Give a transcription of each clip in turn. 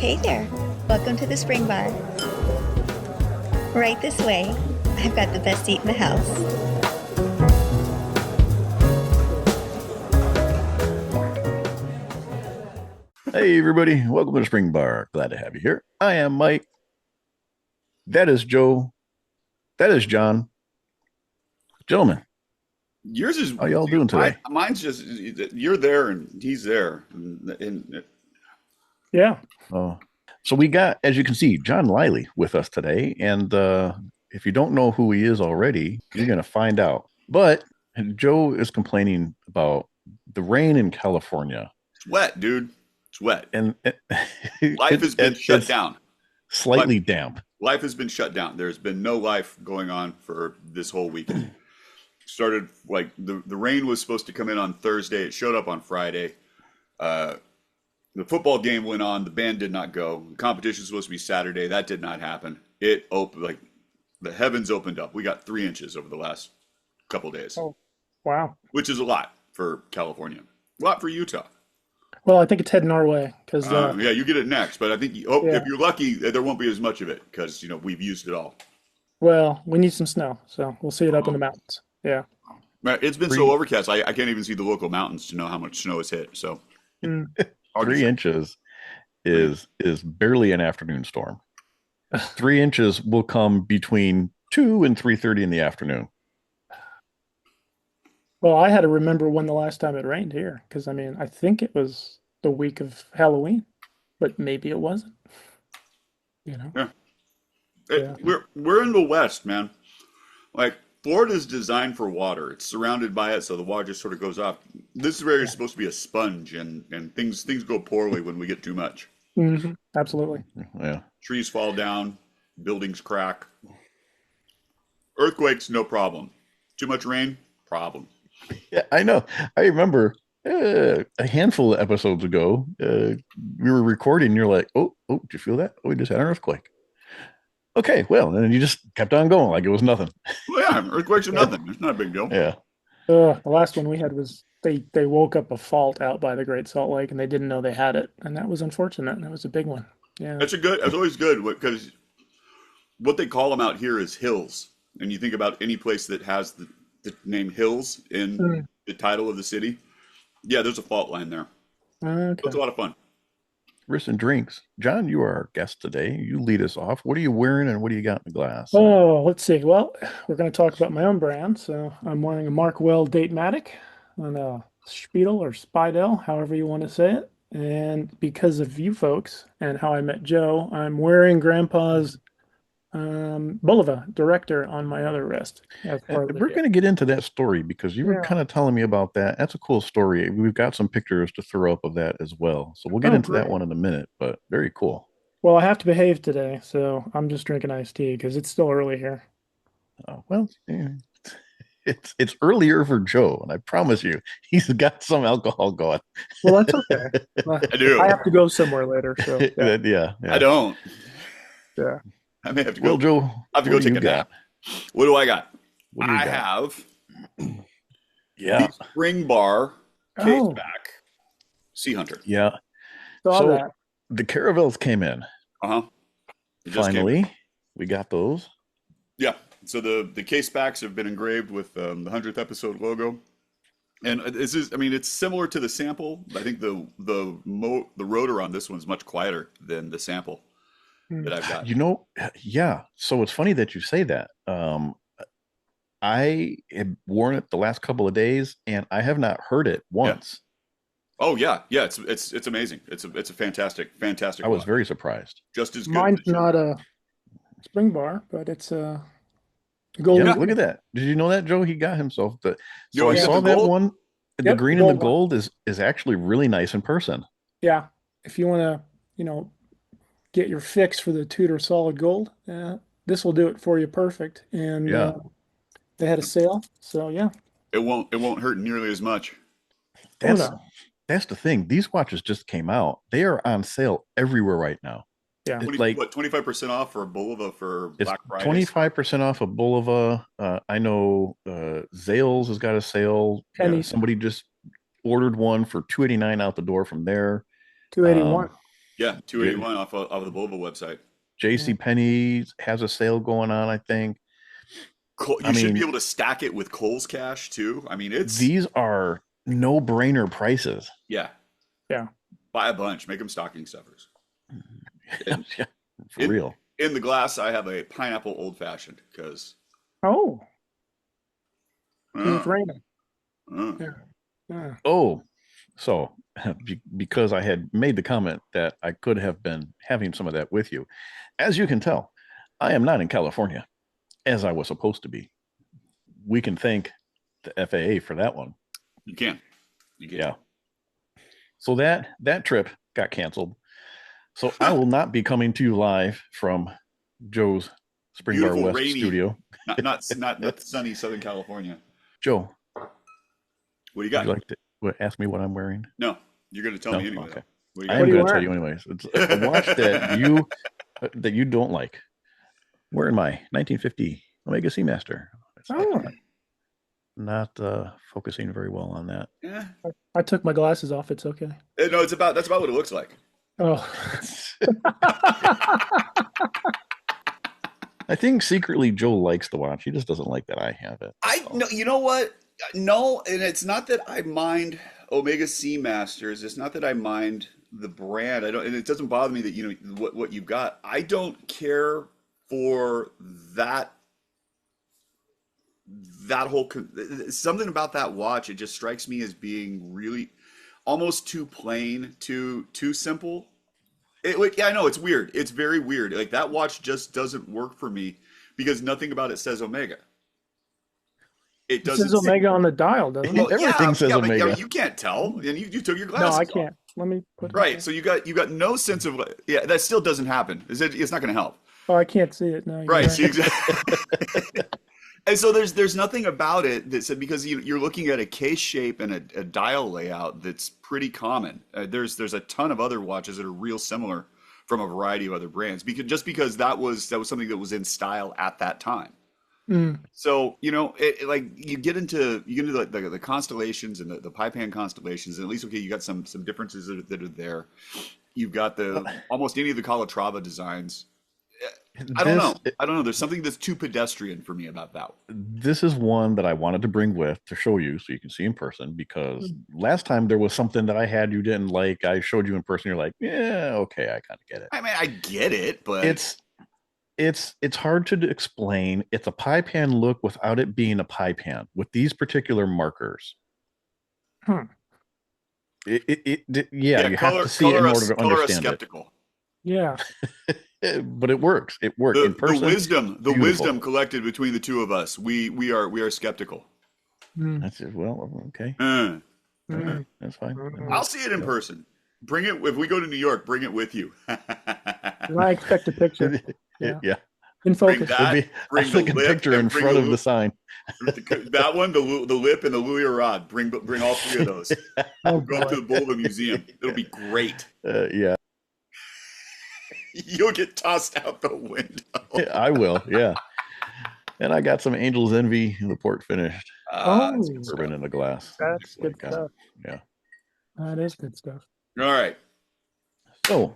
Hey there. Welcome to the Spring Bar. Right this way. I've got the best seat in the house. Hey, everybody. Welcome to the Spring Bar. Glad to have you here. I am Mike. That is Joe. That is John. Gentlemen, Yours is how y'all doing today? mine's just you're there and he's there. And Yeah. Oh, so we got, as you can see, John Liley with us today. And if you don't know who he is already, you're going to find out. But Joe is complaining about the rain in California. it's wet, dude. It's wet. And Life has been shut it's down. slightly damp. Life has been shut down. There's been no life going on for this whole weekend. Started like the rain was supposed to come in on Thursday. It showed up on Friday. The football game went on. The band did not go. The competition was supposed to be Saturday. That did not happen. It opened like the heavens opened up. We got 3 inches over the last couple days, Oh, wow. which is a lot for California. A lot for Utah. Well, I think it's heading our way because Yeah, you get it next, but I think Yeah. if you're lucky, there won't be as much of it because we've used it all. well, we need some snow, so we'll see it up in the mountains. Yeah. Man, it's been Three- so overcast. I can't even see the local mountains to know how much snow has hit. So Mm. hard to 3 inches is barely an afternoon storm. 3 inches will come between 2 and 3:30 in the afternoon. Well, I had to remember when the last time it rained here because I think it was the week of Halloween, but maybe it wasn't. You know. Yeah. Yeah. We're in the West, man. Like Florida's designed for water. It's surrounded by it, so the water just sort of goes off. This is where you're supposed to be a sponge, and things go poorly when we get too much. Absolutely. Yeah. Trees fall down, buildings crack. Earthquakes, no problem. Too much rain, problem. Yeah, I know. I remember a handful of episodes ago, we were recording. You're like, oh, did you feel that? Oh, we just had an earthquake. Okay, well, and then you just kept on going like it was nothing. Well, yeah, earthquakes are nothing. It's not a big deal. Yeah. The last one we had was they woke up a fault out by the Great Salt Lake and they didn't know they had it, and that was unfortunate. And that was a big one. Yeah. That's always good because what they call them out here is hills. And you think about any place that has the name Hills in the title of the city. Yeah, there's a fault line there. Okay. It's a lot of fun. Wrist and drinks. John, you are our guest today. You lead us off. What are you wearing and what do you got in the glass? Oh, let's see. Well, we're going to talk about my own brand. So I'm wearing a Markwell Datematic on a Spiedel or Spidel, however you want to say it. And because of you folks and how I met Joe, I'm wearing Grandpa's Bulova Director on my other wrist. As part of the We're deal. going to get into that story because you were Yeah. kind of telling me about that. That's a cool story. We've got some pictures to throw up of that as well. So we'll get Oh, into that great. one in a minute, but very cool. Well, I have to behave today, so I'm just drinking iced tea because it's still early here. Well, yeah, it's earlier for Joe, and I promise you, he's got some alcohol going. Well, that's okay. I do. I have to go somewhere later, so yeah. Yeah. I don't. Yeah. I may have to go. Well, Joe, I have to go what do take you a got? nap. What do I got? What do you I got? have Yeah, the Spring Bar case Oh, back Sea Hunter. yeah. saw So that. the caravels came in. Uh-huh. It just came. Finally, we got those. Yeah. So the case backs have been engraved with the 100th episode logo. And this is, I mean, it's similar to the sample. I think the rotor on this one's much quieter than the sample that I've got. You know, yeah. So it's funny that you say that. I have worn it the last couple of days, and I have not heard it once. Oh yeah, yeah. It's amazing. It's a fantastic I was watch. very surprised. Just as good. Mine's as not a spring bar, but it's a golden. Yeah, look at that. Did you know that, Joe? He got himself the. You So I always got saw the that gold? one. The Yep, green and the gold one. gold is actually really nice in person. Yeah. If you want to, get your fix for the Tudor solid gold, this will do it for you perfect. And Yeah. they had a sale, so yeah. It won't hurt nearly as much. That's no. that's the thing. These watches just came out. They are on sale everywhere right now. Yeah. It's like 25% off for Bulova for it's Black Friday. 25% off of Bulova. I know Zales has got a sale. Pennies. Somebody just ordered one for $289 out the door from there. 281. Yeah, 281 off of the Volvo website. J.C. Penney's has a sale going on, I think. You should be able to stack it with Kohl's Cash too. I mean, these are no-brainer prices. Yeah. Buy a bunch, make them stocking stuffers. And yeah, for real. In the glass, I have a pineapple old fashioned because. Oh. It's raining. Yeah. Oh, so because I had made the comment that I could have been having some of that with you, as you can tell, I am not in California as I was supposed to be. We can thank the FAA for that one. You can. Yeah. So that trip got canceled. So I will not be coming to you live from Joe's Spring Bar West rainy, studio. Not sunny Southern California. Joe, what do you got? Would you like to ask me what I'm wearing? No, you're going to tell me anyway. Okay. I am going to tell you anyways. It's a watch that you don't like. Wearing my 1950 Omega Seamaster. Not focusing very well on that. Yeah. I took my glasses off. It's okay. No, that's about what it looks like. Oh. I think secretly Joe likes the watch. He just doesn't like that I have it. No, you know what? No, and it's not that I mind Omega Seamasters. It's not that I mind the brand. I don't, and it doesn't bother me that what you've got. I don't care for that whole something about that watch. It just strikes me as being really almost too plain, too simple. I know it's weird. It's very weird. Like that watch just doesn't work for me because nothing about it says Omega. It doesn't. It says Omega on the dial, doesn't it? Well, everything says Omega. But you can't tell, and you took your glasses. No, I can't. Let me put it right. So you got no sense of that. Still doesn't happen. It's not going to help. Oh, I can't see it now. Right. So exactly. And so there's nothing about it that said because you're looking at a case shape and a dial layout that's pretty common. There's a ton of other watches that are real similar from a variety of other brands because that was something that was in style at that time. Mm. So like you get into the constellations and the Paipan constellations, and at least you got some differences that are there. You've got almost any of the Calatrava designs. I don't know. There's something that's too pedestrian for me about that. This is one that I wanted to bring to show you so you can see in person, because last time there was something that I had you didn't like. I showed you in person. You're like, yeah, okay, I kind of get it. I mean, I get it, but it's hard to explain. It's a pie pan look without it being a pie pan with these particular markers. You have to see it in order to understand skeptical. it. Yeah. But it works. It worked in person. The wisdom collected between the two of us. We are skeptical. That's it. Well, okay. That's fine. I'll see it in person. Bring it if we go to New York. Bring it with you. I expect a picture. Yeah. In focus. Bring a picture in front of the sign. That one, the lip, and the Louis Rod. Bring all three of those. Go to the Volvo Museum. It'll be great. Yeah. You'll get tossed out the window. I will, yeah. And I got some Angel's Envy in the port finished. Bourbon in a glass. That's good stuff. Yeah. That is good stuff. All right. So,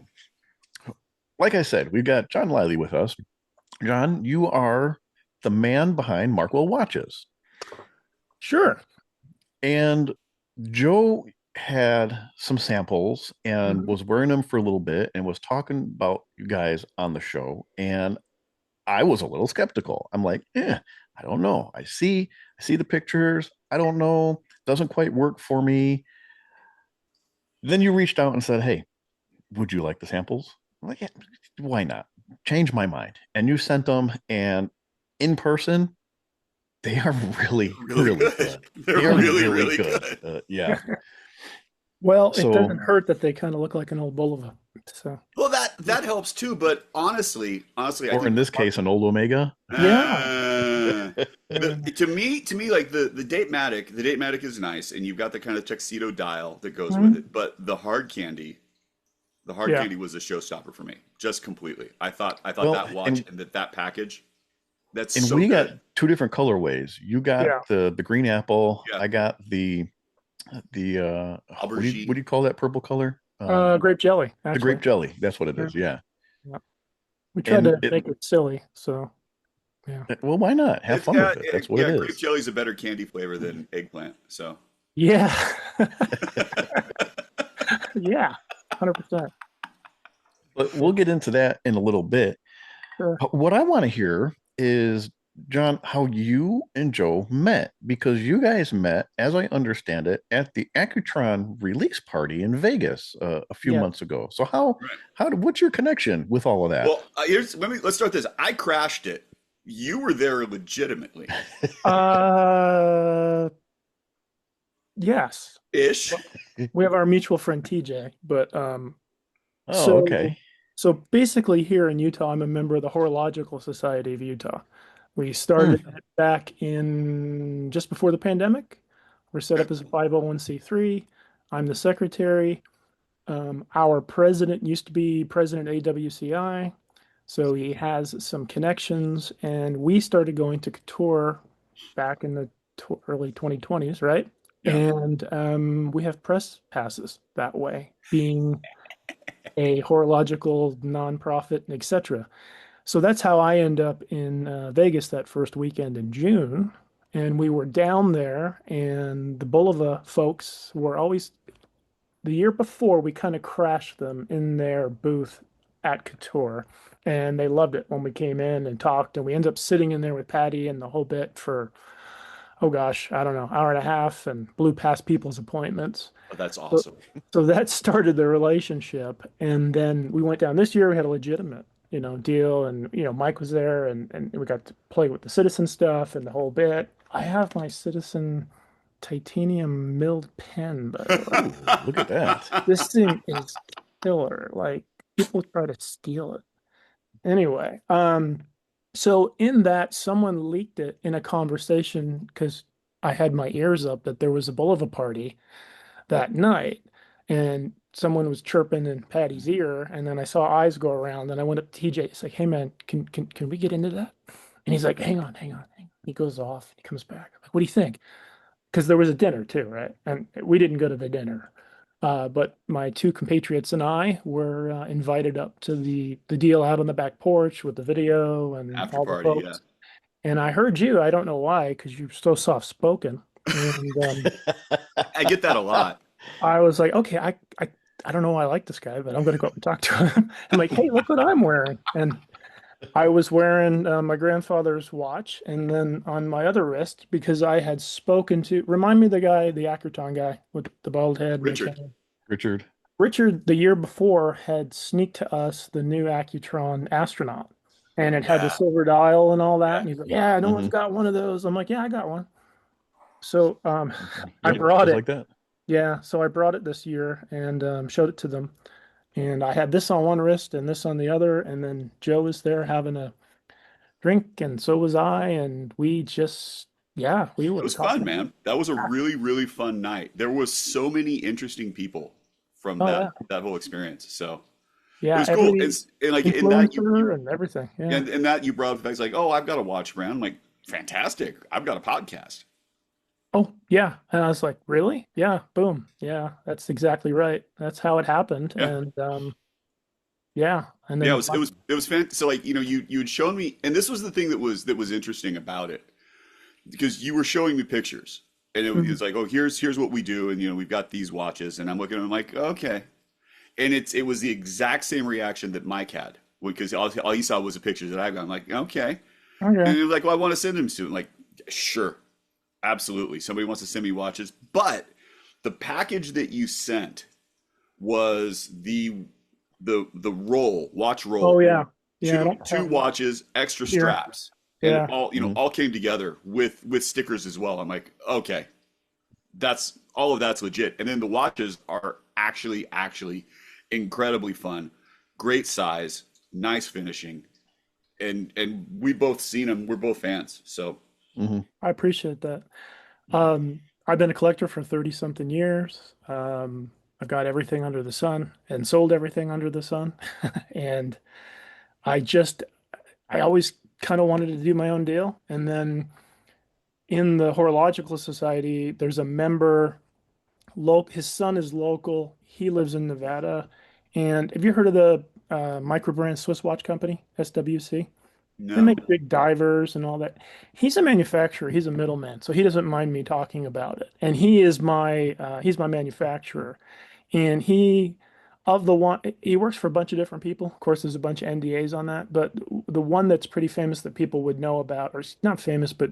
like I said, we've got John Liley with us. John, you are the man behind Markwell Watches. Sure. And Joe had some samples and was wearing them for a little bit and was talking about you guys on the show, and I was a little skeptical. I'm like, I don't know. I see the pictures. I don't know. Doesn't quite work for me. Then you reached out and said, hey, would you like the samples? I'm like, yeah, why not? Change my mind. And you sent them, and in person, they are really good. They're really good. Yeah. Well, it doesn't hurt that they kind of look like an old Bulova. So well, that helps too. But honestly, or in this case, an old Omega. Yeah. To me, like the Datematic is nice, and you've got the kind of tuxedo dial that goes with it. But the hard candy was a showstopper for me, just completely. I thought that watch and that package. That's and so we good. Got two different colorways. You got the green apple. Yeah. I got the what do you call that purple color? Grape jelly, The actually. grape jelly. That's what it Yeah, is. Yeah. yeah. We tried And to make it silly, so yeah. well, why not? Have It's fun with it. That's what it yeah. Grape is. jelly is a better candy flavor than eggplant. So Yeah. Yeah. 100%. But we'll get into that in a little bit. Sure. What I want to hear is, John, how you and Joe met, because you guys met, as I understand it, at the Accutron release party in Vegas a few Yeah. months ago. So right. what's your connection with all of that? Well, let's start this. I crashed it. You were there legitimately, Uh, yes. ish. We have our mutual friend TJ, but Oh, so okay. so basically here in Utah, I'm a member of the Horological Society of Utah. We Hmm. started it back in just before the pandemic. We're set Okay. up as a 501(c)(3). I'm the secretary. Our president used to be president of AWCI, so he has some connections, and we started going to Couture back in the early 2020s, right? Yeah. And we have press passes that way, being a horological nonprofit, etc. So that's how I end up in Vegas that first weekend in June. And we were down there, and the Bulova folks were always, the year before, we kind of crashed them in their booth at Couture. And they loved it when we came in and talked. And we ended up sitting in there with Patty and the whole bit for, oh gosh, I don't know, hour and a half, and blew past people's appointments. Oh, that's So, awesome. so that started the relationship. And then we went down this year, we had a legitimate, deal. And, Mike was there, and we got to play with the Citizen stuff and the whole bit. I have my Citizen titanium milled pen, by the way. Ooh, look at that. This thing is killer. Like, people try to steal it. Anyway, so in that, someone leaked it in a conversation because I had my ears up that there was a Bulova party that night, and someone was chirping in Patty's ear, and then I saw eyes go around, and I went up to TJ. It's like, "Hey man, can we get into that?" And he's like, "Hang on, hang on, hang on." He goes off. He comes back. I'm like, "What do you think?" Because there was a dinner too, right? And we didn't go to the dinner. But my two compatriots and I were invited up to the deal out on the back porch with the video and After all the party, yeah. folks. And I heard you. I don't know why, because you're so soft spoken. And I get that a lot. I was like, okay, I don't know why I like this guy, but I'm going to go up and talk to him. I'm like, hey, look what I'm wearing. And I was wearing my grandfather's watch, and then on my other wrist, because I had spoken to, remind me of the guy, the Accrington guy with the bald head and the Richard. cane. Richard. Richard, the year before, had sneaked to us the new Accutron astronaut, and it had the Yeah. silver dial and all that. Yeah. And he's like, "Yeah, no one's Mhm. got one of those." I'm like, "Yeah, I got one." So I Yep, brought just it. like that. Yeah, so I brought it this year and showed it to them. And I had this on one wrist and this on the other. And then Joe was there having a drink, and so was I. And we just, yeah, we It were was fun, talking. man. That was a really, really fun night. There was so many interesting people from Oh, that yeah. that whole experience. So it Yeah, was cool. every And like in that influencer and everything. Yeah. and that you brought up the fact like, oh, I've got a watch brand. I'm like, fantastic. I've got a podcast. Oh, yeah. And I was like, really? Yeah, boom. Yeah, that's exactly right. That's how it happened. Yeah. And yeah, and Yeah, then it was fantastic. So like, you had shown me, and this was the thing that was interesting about it, because you were showing me pictures, and it Mhm. was like, oh, here's what we do, and we've got these watches, and I'm looking at them like, okay, and it was the exact same reaction that Mike had, because all he saw was the pictures that I got. I'm like, okay, and Okay. he was like, well, I want to send them to him. Like, sure, absolutely, somebody wants to send me watches, but the package that you sent was the watch Oh, roll, yeah. Yeah, I two don't two have that watches, extra here. straps, and it Yeah. all Mhm. all came together with stickers as well. I'm like, okay, that's all of that's legit. And then the watches are actually incredibly fun, great size, nice finishing, and we both seen them. We're both fans, so Mhm. I appreciate that. I've been a collector for 30 something years. I've got everything under the sun and sold everything under the sun. And I just, I always kind of wanted to do my own deal. And then in the Horological Society, there's a member His son is local. He lives in Nevada. And have you heard of the microbrand Swiss watch company, SWC? They No. make big divers and all that. He's a manufacturer. He's a middleman, so he doesn't mind me talking about it. And he's my manufacturer. And of the one, he works for a bunch of different people. Of course, there's a bunch of NDAs on that, but the one that's pretty famous that people would know about, or not famous, but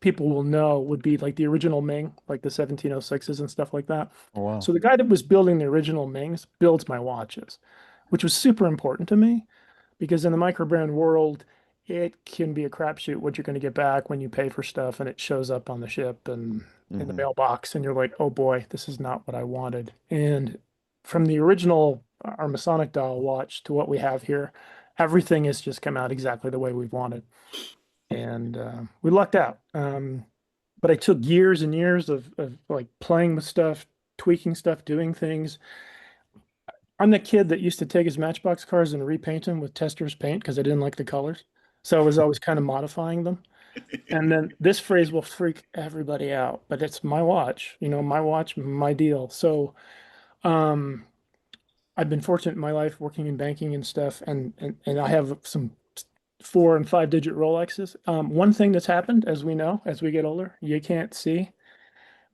people will know, would be like the original Ming, like the 1706s and stuff like that. Oh wow. So the guy that was building the original Mings builds my watches, which was super important to me because in the microbrand world, it can be a crapshoot what you're going to get back when you pay for stuff and it shows up on the ship and in the Hmm. mailbox, and you're like, oh boy, this is not what I wanted. And from the original, our Masonic dial watch to what we have here, everything has just come out exactly the way we've wanted. And we lucked out. But I took years and years of like playing with stuff, tweaking stuff, doing things. I'm the kid that used to take his Matchbox cars and repaint them with Testors paint because I didn't like the colors. So I was always kind of modifying them. And then this phrase will freak everybody out, but it's my watch, my watch, my deal. So um, I've been fortunate in my life working in banking and stuff, and I have some 4 and 5 digit Rolexes. One thing that's happened, as we know, as we get older, you can't see.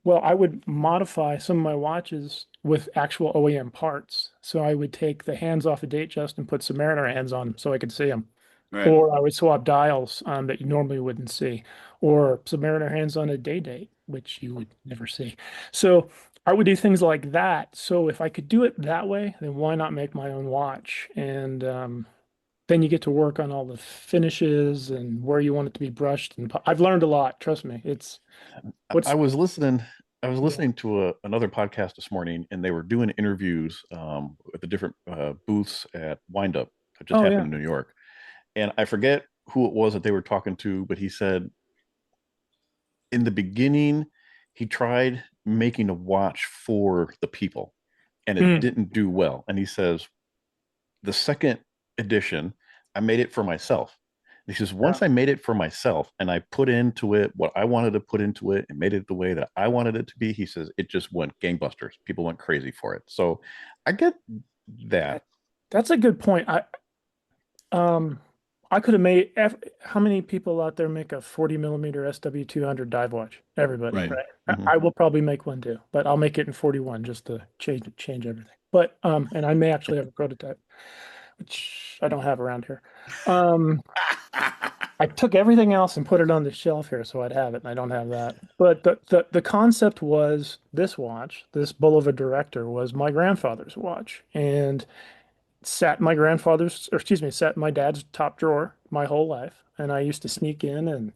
Well, I would modify some of my watches with actual OEM parts. So I would take the hands off a date just and put Submariner hands on them so I could see them. Right. Or I would swap dials that you normally wouldn't see. Or Submariner hands on a day date, which you would never see. So I would do things like that. So if I could do it that way, then why not make my own watch? And then you get to work on all the finishes and where you want it to be brushed. And I've learned a lot. Trust me. It's I what's was listening. I was yeah. listening to another podcast this morning, and they were doing interviews at the different booths at Windup that just Oh happened yeah. in New York. And I forget who it was that they were talking to, but he said in the beginning he tried making a watch for the people, and it Mm, didn't do well. And he says the second edition, I made it for myself. He says, yeah. once I made it for myself and I put into it what I wanted to put into it and made it the way that I wanted it to be, he says, it just went gangbusters. People went crazy for it. So I get that. That, that's a good point. Um I could have made how many people out there make a 40 millimeter SW200 dive watch? Everybody, Right. Mm-hmm. right? Mm-hmm. I will probably make one too, but I'll make it in 41 just to change everything. But and I may actually have a prototype, which I don't have around here. Um I took everything else and put it on the shelf here so I'd have it, and I don't have that. But the concept was this watch, this Bull of a Director, was my grandfather's watch, and sat in my dad's top drawer my whole life. And I used to sneak in and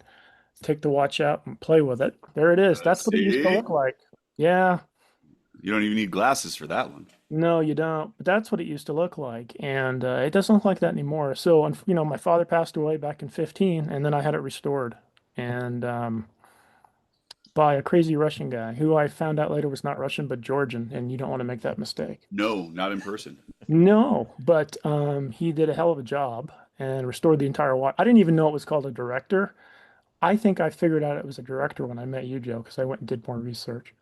take the watch out and play with it. There it is. That's what it used to See, look like. Yeah, you don't even need glasses for that one. no, you don't. But that's what it used to look like. And it doesn't look like that anymore. So, my father passed away back in 15, and then I had it restored. And by a crazy Russian guy who I found out later was not Russian, but Georgian. And you don't want to make that mistake. No, not in person. No, but he did a hell of a job and restored the entire watch. I didn't even know it was called a director. I think I figured out it was a director when I met you, Joe, because I went and did more research.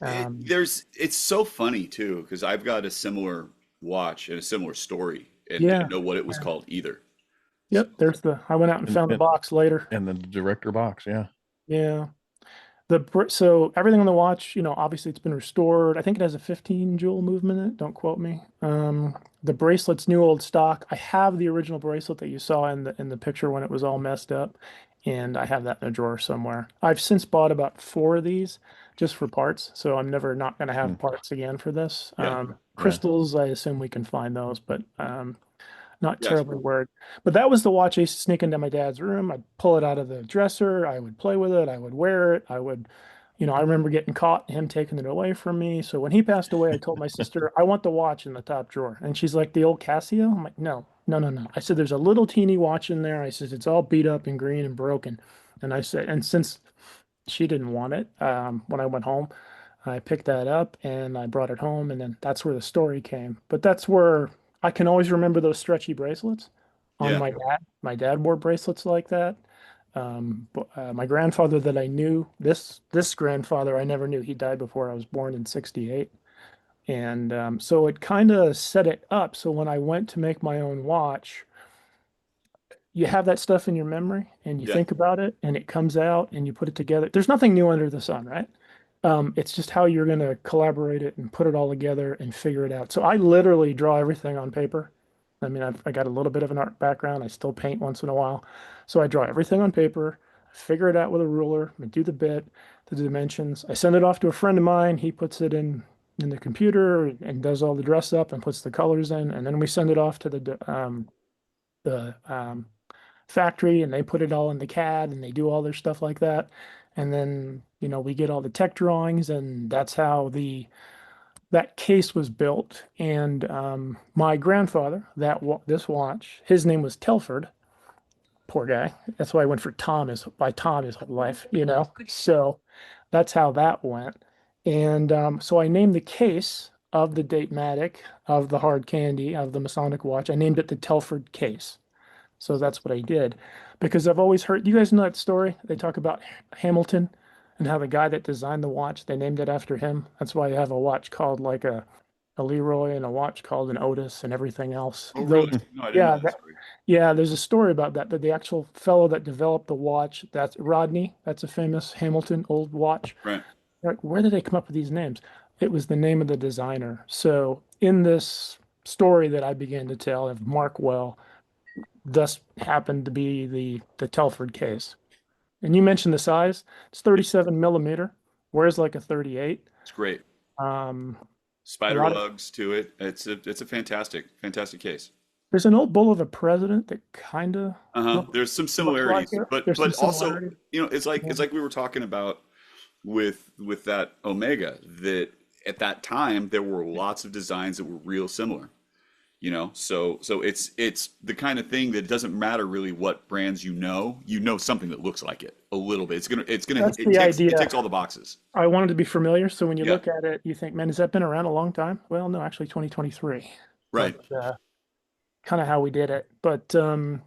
Um, It's so funny too because I've got a similar watch and a similar story and yeah, didn't know what it was yeah. called either. So Yep. I went out and And, found the and, box later. and the director box. Yeah. Yeah. So everything on the watch, obviously it's been restored. I think it has a 15 jewel movement in it. Don't quote me. The bracelet's new old stock. I have the original bracelet that you saw in the picture when it was all messed up, and I have that in a drawer somewhere. I've since bought about 4 of these just for parts, so I'm never not going to Hmm. have parts again for this. yeah, Yeah. Crystals, I assume we can find those, but not yes, terribly worried. But that was the watch I used to sneak into my dad's room. I'd pull it out of the dresser. I would play with it. I would wear it. I remember getting caught and him taking it away from me. So when he passed away, I told my sister, I want the watch in the top drawer. And she's like, the old Casio? I'm like, no, no, no, no. I said, there's a little teeny watch in there. I said, it's all beat up and green and broken. And I said, and since she didn't want it, when I went home, I picked that up and I brought it home, and then that's where the story came. But that's where I can always remember those stretchy bracelets on yeah. my dad. My dad wore bracelets like that. My grandfather that I knew, this grandfather I never knew. He died before I was born in '68. And so it kind of set it up. So when I went to make my own watch, you have that stuff in your memory and you Yeah. think about it and it comes out and you put it together. There's nothing new under the sun, right? It's just how you're going to collaborate it and put it all together and figure it out. So I literally draw everything on paper. I mean, I got a little bit of an art background. I still paint once in a while. So I draw everything on paper, figure it out with a ruler, I do the bit, the dimensions. I send it off to a friend of mine. He puts it in the computer and does all the dress up and puts the colors in. And then we send it off to the factory and they put it all in the CAD and they do all their stuff like that. And then, we get all the tech drawings and that's how that case was built. And my grandfather, this watch, his name was Telford. Poor guy. That's why I went for Tom by Tom his whole life. So that's how that went. And so I named the case of the Datematic, of the hard candy, of the Masonic watch. I named it the Telford case. So that's what I did because I've always heard, you guys know that story? They talk about Hamilton and how the guy that designed the watch, they named it after him. That's why you have a watch called like a Leroy and a watch called an Otis and everything else. Oh, really? No, I didn't Yeah, know that story. yeah, there's a story about that the actual fellow that developed the watch, that's Rodney, that's a famous Hamilton old watch. Right. Like, where did they come up with these names? It was the name of the designer. So in this story that I began to tell of Markwell, thus happened to be the Telford case. And you mentioned the size. It's 37 millimeter, whereas like a 38. It's great. Um, a Spider lot of, lugs to it. It's a fantastic case. there's an old bull of a president that kind of Uh-huh. There's some looks like similarities, it. but There's some also, similarities. it's like Yeah. we were talking about with that Omega, that at that time there were lots of designs that were real similar. So it's the kind of thing that doesn't matter really what brands something that looks like it a little bit. That's It the idea. ticks all the boxes. I wanted to be familiar. So when you Yeah. look at it, you think, man, has that been around a long time? Well, no, actually 2023. Right. But kind of how we did it. But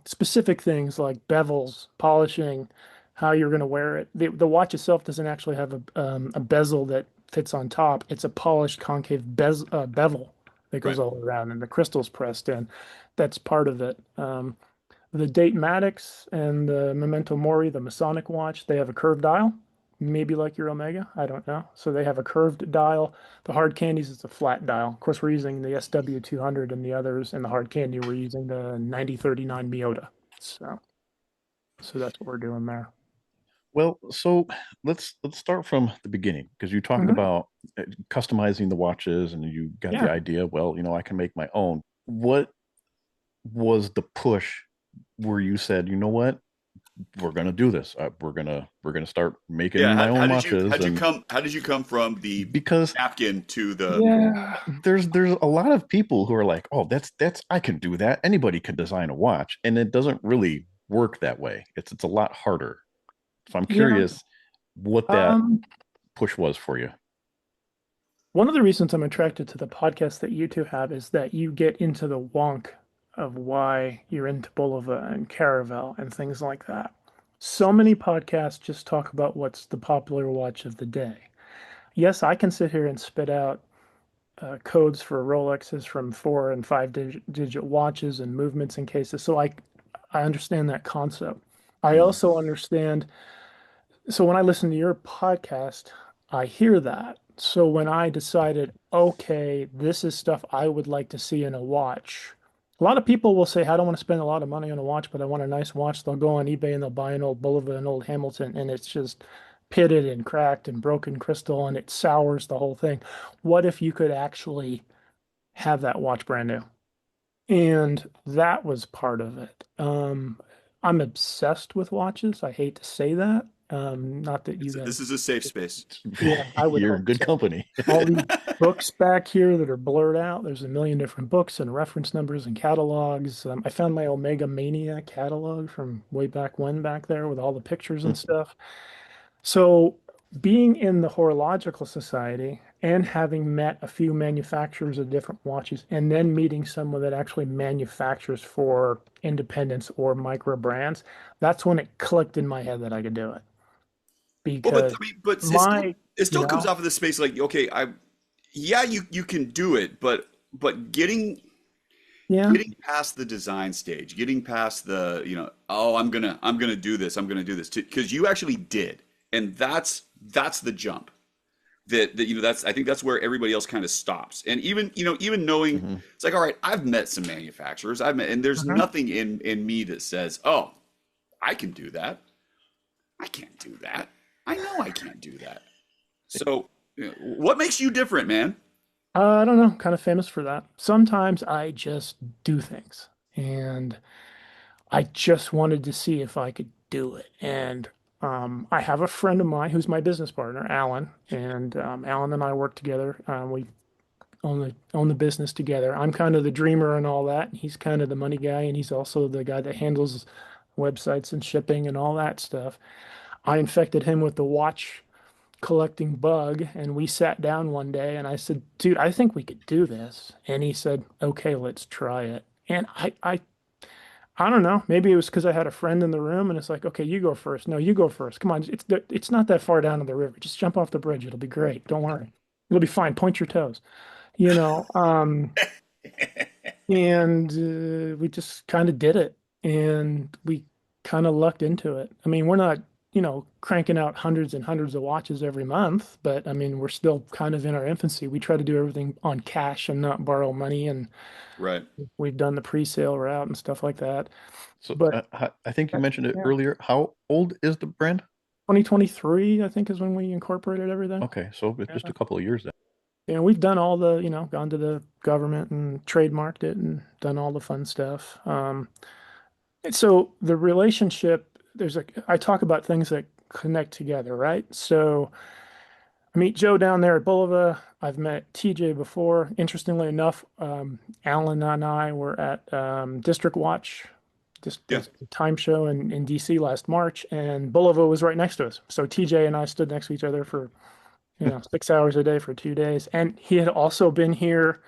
specific things like bevels, polishing, how you're going to wear it. The watch itself doesn't actually have a bezel that fits on top. It's a polished concave bevel that goes Right. all around, and the crystal's pressed in. That's part of it. The Datematics and the Memento Mori, the Masonic watch, they have a curved dial, maybe like your Omega. I don't know. So they have a curved dial. The hard candies is a flat dial. Of course, we're using the SW200 and the others, and the hard candy we're using the 9039 Miota. So that's what we're doing there. Well, so let's start from the beginning because you talked Mhm. about customizing the watches and you got the Yeah. idea, well, I can make my own. What was the push where you said, you know what, we're gonna do this. We're gonna start making Yeah. my How own did you watches, and how did you come from the because napkin to the Yeah. there's a lot of people who are like, oh, that's I can do that. Anybody can design a watch, and it doesn't really work that way. It's a lot harder. So I'm Yeah. curious what that Um, push was for you. One of the reasons I'm attracted to the podcast that you two have is that you get into the wonk of why you're into Bulova and Caravel and things like that. So many podcasts just talk about what's the popular watch of the day. Yes, I can sit here and spit out codes for Rolexes from 4 and 5 digit watches and movements and cases. So I understand that concept. I Mhm. also understand. So when I listen to your podcast, I hear that. So when I decided, okay, this is stuff I would like to see in a watch. A lot of people will say, I don't want to spend a lot of money on a watch, but I want a nice watch. They'll go on eBay and they'll buy an old Bulova, an old Hamilton, and it's just pitted and cracked and broken crystal and it sours the whole thing. What if you could actually have that watch brand new? And that was part of it. I'm obsessed with watches. I hate to say that. Not that you This guys, is a safe space. yeah, I would You're in hope good so. company. All these books back here that are blurred out. There's a million different books and reference numbers and catalogs. I found my Omega Mania catalog from way back when back there with all the pictures and stuff. So being in the Horological Society and having met a few manufacturers of different watches, and then meeting someone that actually manufactures for independents or micro brands, that's when it clicked in my head that I could do it. Well, but Because I mean, but my, it you still comes know, off of the space like, okay, yeah, you can do it, but yeah, getting past the design stage, getting past the, oh, I'm gonna do this, because you actually did, and that's the jump. That that's I think that's where everybody else kind of stops. And even knowing Hmm. it's like, all right, I've met some manufacturers, and there's mhm. nothing in me that says, oh, I can do that. I can't do that. I know I can't do that. So, what makes you different, man? I don't know, kind of famous for that. Sometimes I just do things, and I just wanted to see if I could do it. And I have a friend of mine who's my business partner, Alan, and Alan and I work together. We own the business together. I'm kind of the dreamer and all that, and he's kind of the money guy, and he's also the guy that handles websites and shipping and all that stuff. I infected him with the watch collecting bug, and we sat down one day, and I said, "Dude, I think we could do this." And he said, "Okay, let's try it." And I don't know. Maybe it was because I had a friend in the room, and it's like, okay, you go first. No, you go first. Come on, it's not that far down to the river. Just jump off the bridge. It'll be great. Don't worry. It'll be fine. Point your toes. You know. And we just kind of did it, and we kind of lucked into it. I mean, we're not, cranking out hundreds and hundreds of watches every month, but I mean, we're still kind of in our infancy. We try to do everything on cash and not borrow money, and Right. we've done the pre-sale route and stuff like that. So But I think you mentioned it yeah, earlier. How old is the brand? 2023, I think, is when we incorporated everything. Okay, so it's just Yeah. a couple of years then. Yeah, we've done all the, gone to the government and trademarked it and done all the fun stuff. So the relationship, I talk about things that connect together, right? So I meet Joe down there at Bulova. I've met TJ before. Interestingly enough, Alan and I were at District Watch, just Yeah. the time show in DC last March, and Bulova was right next to us. So TJ and I stood next to each other for, 6 hours a day for 2 days. And he had also been here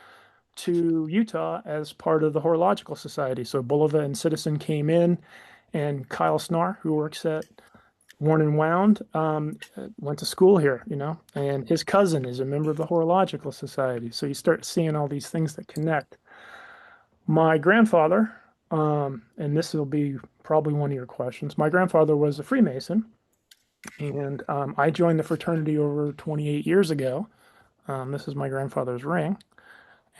to Utah as part of the Horological Society. So Bulova and Citizen came in, and Kyle Snar, who works at Worn and Wound, went to school here, and his cousin is a member of the Horological Society. So you start seeing all these things that connect. My grandfather, and this will be probably one of your questions. My grandfather was a Freemason, and I joined the fraternity over 28 years ago. This is my grandfather's ring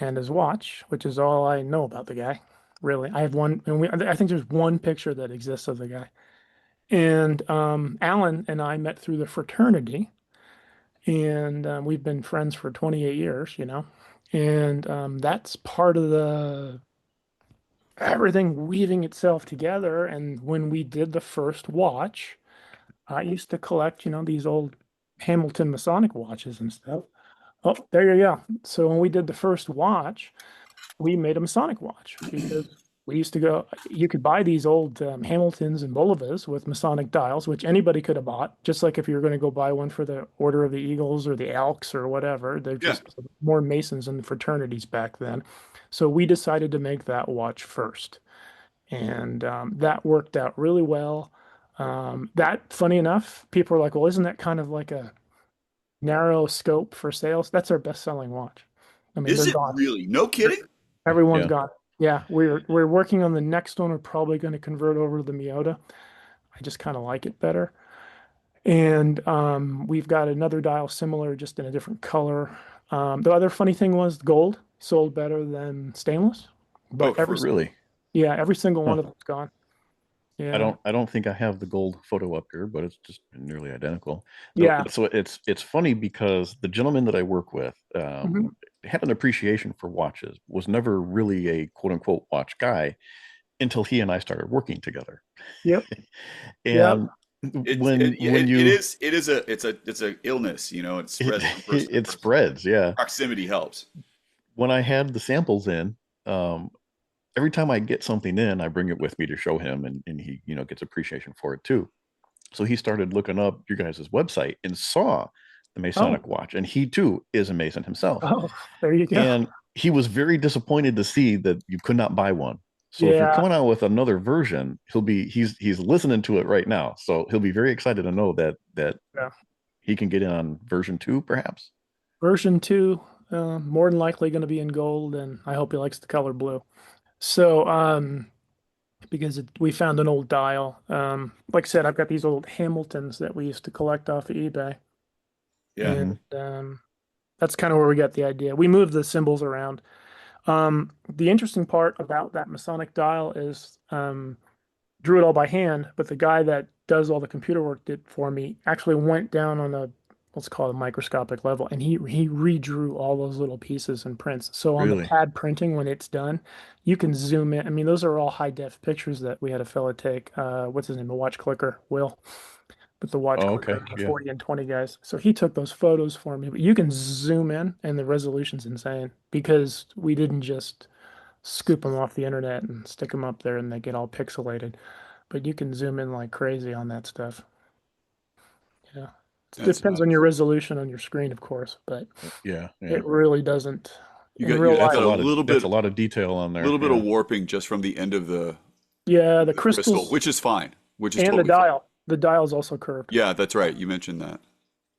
and his watch, which is all I know about the guy. Really, I have one, and I think there's one picture that exists of the guy. And Alan and I met through the fraternity, and we've been friends for 28 years, and that's part of the everything weaving itself together. And when we did the first watch, I used to collect, these old Hamilton Masonic watches and stuff. Oh, there you go. So when we did the first watch, we made a Masonic watch because we used to go, you could buy these old Hamiltons and Bulivas with Masonic dials, which anybody could have bought, just like if you were going to go buy one for the Order of the Eagles or the Elks or whatever. They're Yeah. just more Masons and fraternities back then. So we decided to make that watch first. And that worked out really well. Funny enough, people are like, well, isn't that kind of like a narrow scope for sales? That's our best-selling watch. I mean, they're Is it gone. really? No kidding? Everyone's Yeah. got it. Yeah, we're working on the next one. We're probably going to convert over to the Miota. I just kind of like it better. And we've got another dial similar, just in a different color. The other funny thing was gold sold better than stainless, Oh, but Really? every single Huh. one of them's gone. I Yeah, don't think I have the gold photo up here, but it's just nearly identical. yeah. So it's funny because the gentleman that I work with Mhm. had an appreciation for watches, was never really a quote unquote watch guy until he and I started working together. Yep, yep. And when you it's a illness, it spreads from person to it person. spreads, yeah. Proximity helps. When I had the samples in, every time I get something in, I bring it with me to show him, and he gets appreciation for it too. So he started looking up your guys' website and saw the Oh, Masonic watch. And he too is a Mason himself. oh, there you go. And he was very disappointed to see that you could not buy one. So if you're Yeah, coming out with another version, he's listening to it right now. So he'll be very excited to know that yeah. he can get in on version 2, perhaps. Version 2, more than likely going to be in gold, and I hope he likes the color blue. So, because we found an old dial. Like I said, I've got these old Hamiltons that we used to collect off of eBay, Yeah. and Mhm. that's kind of where we got the idea. We moved the symbols around. The interesting part about that Masonic dial is drew it all by hand, but the guy that does all the computer work did for me actually went down on a let's call it a microscopic level, and he redrew all those little pieces and prints. So on the Really? pad printing, when it's done, you can zoom in. I mean, those are all high def pictures that we had a fella take. What's his name? A watch clicker, Will, with the watch Oh, clicker, okay. the Yeah. 40 and 20 guys. So he took those photos for me, but you can zoom in, and the resolution's insane because we didn't just scoop them off the internet and stick them up there and they get all pixelated. But you can zoom in like crazy on that stuff. Yeah. It That's depends on your nuts. resolution on your screen, of course, but Yeah. Yeah. it really doesn't in real You That's got a life. a lot of that's a lot of detail on there. little bit Yeah. of warping just from the end of Yeah, the the crystal, crystals which is fine, which is and the totally fine. dial. The dial is also curved. Yeah, that's right. You mentioned that.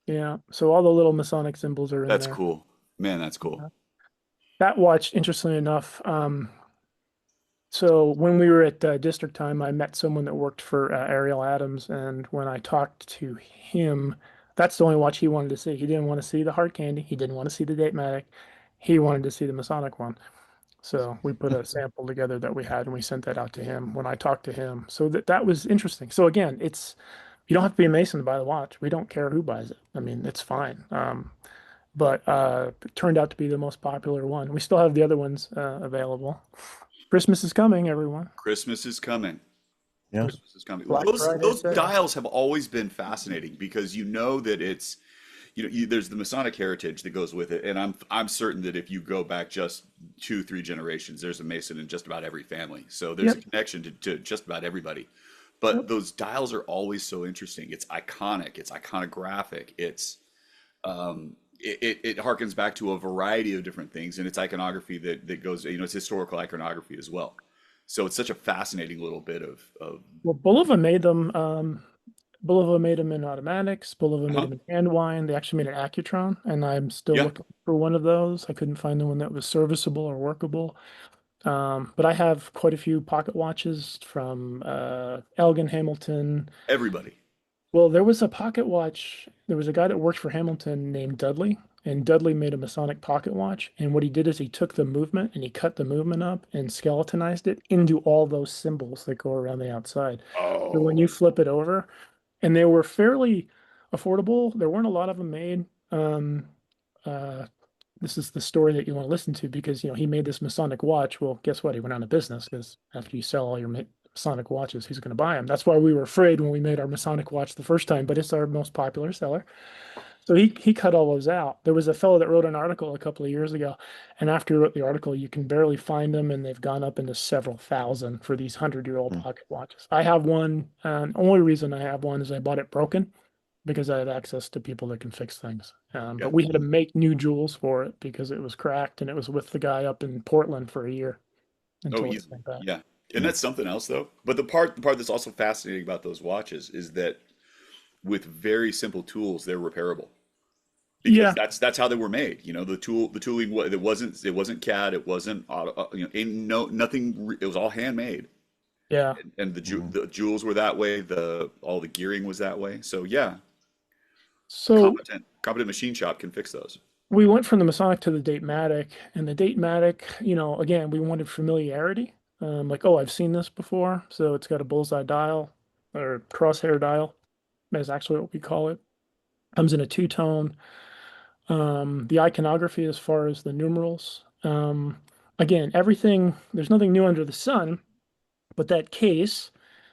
Yeah. So all the little Masonic symbols are in That's there. cool. Man, that's cool. Yeah. That watch, interestingly enough, so when we were at district time, I met someone that worked for Ariel Adams, and when I talked to him, that's the only watch he wanted to see. He didn't want to see the hard candy. He didn't want to see the Datematic. He wanted to see the Masonic one. So we put a sample together that we had, and we sent that out to him when I talked to him. So that was interesting. So again, it's you don't have to be a Mason to buy the watch. We don't care who buys it. I mean, it's fine. But it turned out to be the most popular one. We still have the other ones available. Christmas is coming, everyone. Christmas is coming. Yeah. Christmas is coming. Black Friday Those sale. dials have always been fascinating because you know that it's there's the Masonic heritage that goes with it, and I'm certain that if you go back just 2, 3 generations, there's a Mason in just about every family. So there's a Yep. connection to just about everybody. Yep. But those dials are always so interesting. It's iconic. It's iconographic. It harkens back to a variety of different things, and it's iconography that goes, it's historical iconography as well. So it's such a fascinating little bit of Well, Bulova made them. Bulova made them in automatics. Bulova made uh-huh. them in hand wind. They actually made an Accutron, and I'm still Yeah, looking for one of those. I couldn't find the one that was serviceable or workable. But I have quite a few pocket watches from Elgin, Hamilton. everybody. Well, there was a pocket watch. There was a guy that worked for Hamilton named Dudley, and Dudley made a Masonic pocket watch. And what he did is he took the movement and he cut the movement up and skeletonized it into all those symbols that go around the outside. So when you Oh, flip it over, and they were fairly affordable, there weren't a lot of them made. Uh, this is the story that you want to listen to because he made this Masonic watch. Well, guess what? He went out of business because after you sell all your Masonic watches, who's going to buy them? That's why we were afraid when we made our Masonic watch the first time, but it's our most popular seller. So he cut all those out. There was a fellow that wrote an article a couple of years ago, and after he wrote the article, you can barely find them, and they've gone up into several thousand for these 100-year-old Hmm. pocket watches. I have one, and the only reason I have one is I bought it broken because I have access to people that can fix things. yeah. But we had to make new jewels for it because it was cracked, and it was with the guy up in Portland for a year Oh, until it easily. came back. Yeah. And Hmm. that's something else though. But the part that's also fascinating about those watches is that with very simple tools, they're repairable because Yeah. that's how they were made. The tooling it wasn't CAD, it wasn't auto, ain't no nothing. It was all handmade, Yeah. and Mhm. the jewels were that way. All the gearing was that way. So yeah, So competent machine shop can fix those. we went from the Masonic to the Datematic, and the Datematic, again, we wanted familiarity. Like, oh, I've seen this before. So it's got a bullseye dial or crosshair dial. That's actually what we call it. Comes in a two-tone. The iconography as far as the numerals. Again, everything, there's nothing new under the sun, but that case,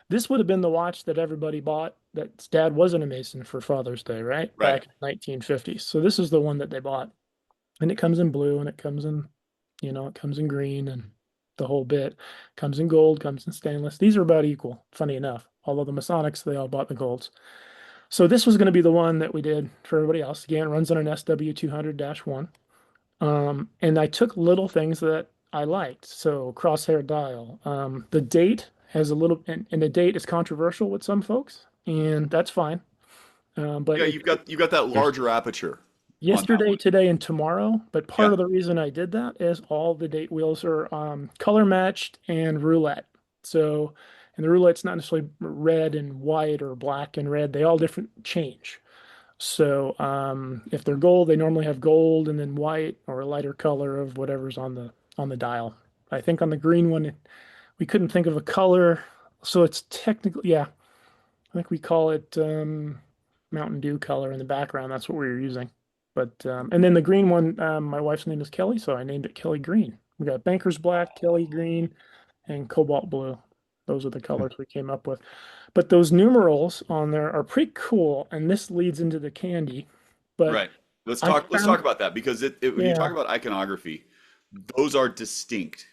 this would have been the watch that everybody bought that dad wasn't a Mason for Father's Day, right? Right. Back in the 1950s. So this is the one that they bought. And it comes in blue and it comes in, it comes in green and the whole bit. Comes in gold, comes in stainless. These are about equal, funny enough. although the Masonics, they all bought the golds. So this was going to be the one that we did for everybody else. Again, it runs on an SW200-1. And I took little things that I liked. So crosshair dial. The date has a little, and the date is controversial with some folks, and that's fine. But Yeah, you've got that There's larger aperture on that yesterday, one. today, and tomorrow. But part Yeah. of the reason I did that is all the date wheels are color matched and roulette. So, and the roulette's not necessarily red and white or black and red. They all different change. So, if they're gold, they normally have gold and then white or a lighter color of whatever's on the dial. I think on the green one, we couldn't think of a color, so it's technically, yeah, I think we call it Mountain Dew color in the background. That's what we were using. But and then the green one, my wife's name is Kelly, so I named it Kelly Green. We got Banker's Black, Kelly Green, and Cobalt Blue. Those are the colors we came up with. But those numerals on there are pretty cool, and this leads into the candy. But Right. Let's I talk. Let's found, talk about that because when you talk yeah, about iconography, those are distinct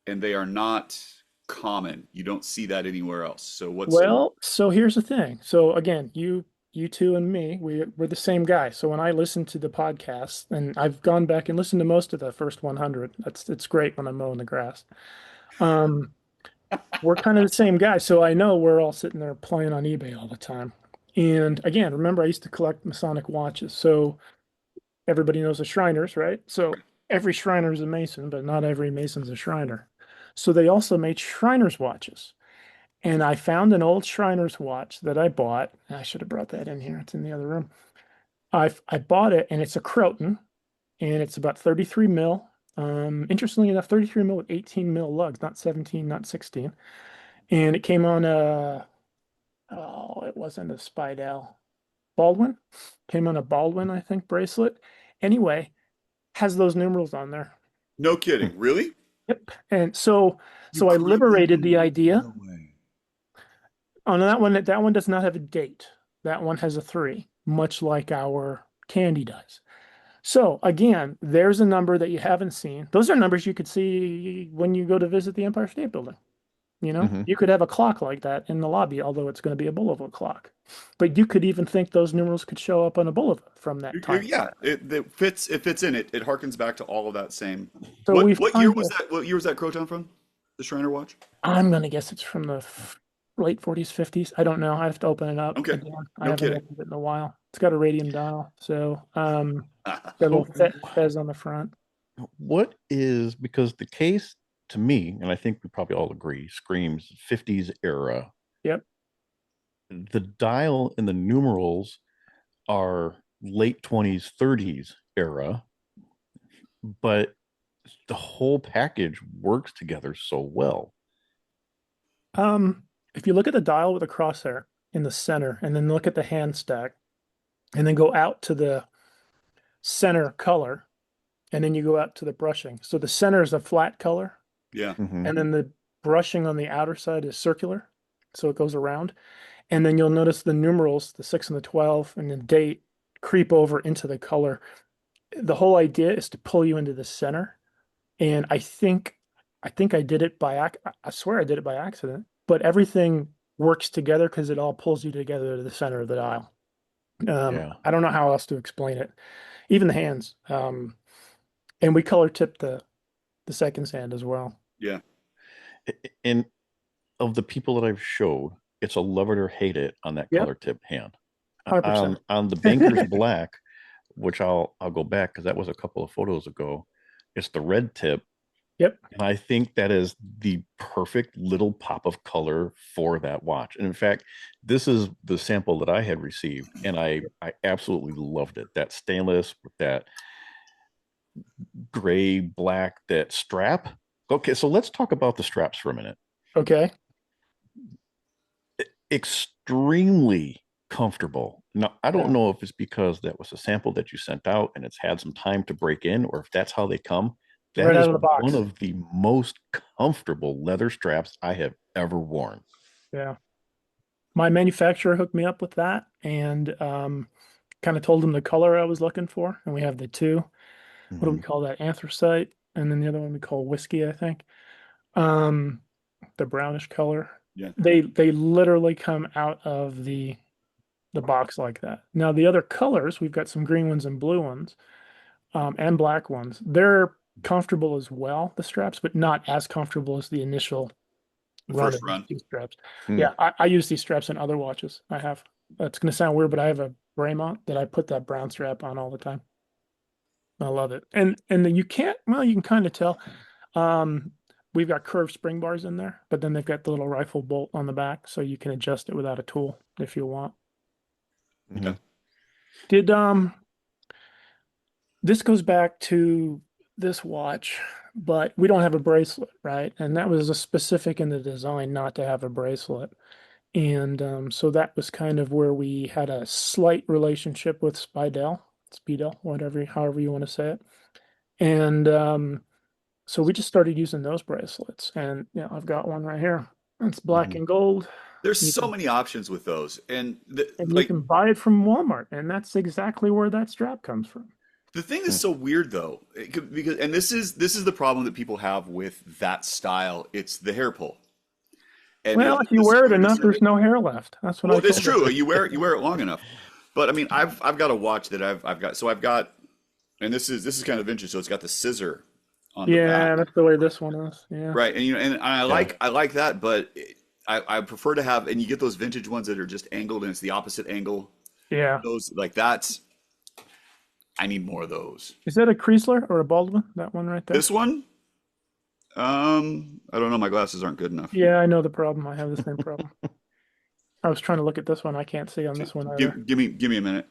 and they are not common. You don't see that anywhere else. So what's well, so here's the thing. So again, you two and me, we're the same guy. So when I listen to the podcast, and I've gone back and listened to most of the first 100, it's great when I'm mowing the grass. Um, we're kind of the same guy, so I know we're all sitting there playing on eBay all the time. And again, remember I used to collect Masonic watches, so everybody knows the Shriners, right? So every Shriner is a Mason, but not every Mason's a Shriner. So they also made Shriners watches. And I found an old Shriner's watch that I bought. I should have brought that in here. It's in the other room. I bought it, and it's a Croton, and it's about 33 mil. Interestingly enough, 33 mil with 18 mil lugs, not 17, not 16. And it came on a, oh, it wasn't a Spidell. Baldwin. Came on a Baldwin, I think, bracelet. Anyway, has those numerals on there. no kidding? Really? Yep. And so You I created liberated the idea. no way. On that one does not have a date. That one has a 3, much like our candy does. So again, there's a number that you haven't seen. Those are numbers you could see when you go to visit the Empire State Building. You know, Mhm. you could have a clock like that in the lobby, although it's going to be a boulevard clock. But you could even think those numerals could show up on a boulevard from that time. Yeah, it fits. It fits in. It harkens back to all of that same. So What year was that? What year was that Croton from? The Shriner watch? I'm going to guess it's from the late 40s, 50s. I don't know. I have to open it up Okay, again. I no haven't kidding. opened it in a while. It's got a radium dial. So, got a So little fez on the front. what is, because the case to me, and I think we probably all agree, screams 50s era. Yep. The dial and the numerals are late 20s, 30s era, but the whole package works together so well. If you look at the dial with a crosshair in the center, and then look at the hand stack, and then go out to the center color, and then you go out to the brushing. So the center is a flat color, Yeah. Mhm. and then the brushing on the outer side is circular, so it goes around. And then you'll notice the numerals, the 6 and the 12, and the date creep over into the color. The whole idea is to pull you into the center. And I did it I swear I did it by accident, but everything works together because it all pulls you together to the center of the dial. Yeah. I don't know how else to explain it. Even the hands. And we color tipped the second hand as well. Yeah. And of the people that I've showed, it's a love it or hate it on that Yep. color tip hand. 100%. On the Banker's Black, which I'll go back because that was a couple of photos ago. It's the red tip, Yep. and I think that is the perfect little pop of color for that watch. And in fact, this is the sample that I had received, and I absolutely loved it. That stainless with that gray, black, that strap. Okay, so let's talk about the straps for a minute. Okay. Extremely comfortable. Now, I don't know if it's because that was a sample that you sent out and it's had some time to break in, or if that's how they come. That Right is out of the box. one of the most comfortable leather straps I have ever worn. Yeah. My manufacturer hooked me up with that, and kind of told him the color I was looking for. And we have the two. What do we Mhm. call that? Anthracite. And then the other one we call whiskey, I think. The brownish color. Yeah. They literally come out of the box like that. Now the other colors, we've got some green ones and blue ones, and black ones. They're comfortable as well, the straps, but not as comfortable as the initial The run first of run. these straps. Hmm. Yeah, I use these straps in other watches. I have. It's going to sound weird, but I have a Braymont that I put that brown strap on all the time. I love it. And then you can't, well, you can kind of tell. Um, we've got curved spring bars in there, but then they've got the little rifle bolt on the back, so you can adjust it without a tool if you want. Okay. Did this goes back to this watch, but we don't have a bracelet, right? And that was a specific in the design not to have a bracelet. And so that was kind of where we had a slight relationship with Speedel, whatever, however you want to say it. And so we just started using those bracelets. And yeah, I've got one right here. It's black Mhm. and gold. There's You so can, many options with those, and and you like can buy it from Walmart, and that's exactly where that strap comes from. the thing that's so weird though, because and this is the problem that people have with that style. It's the hair pull, and Well, if you the wear it sooner you enough, send there's it. no hair left. That's what I Well, it's told her. true. You wear it long enough. But I mean, I've got a watch that I've got, and this is kind of interesting. So it's got the scissor on the back, Yeah, that's the way this one is. Yeah. right? And and I Yeah. like that, but I prefer to have, and you get those vintage ones that are just angled and it's the opposite angle. Yeah. Those like that's I need more of those. Is that a Chrysler or a Baldwin? That one right there? This one, I don't know. My glasses aren't good enough. Yeah, I know the problem. I have the same problem. I was trying to look at this one. I can't see on this one either. Give me a minute.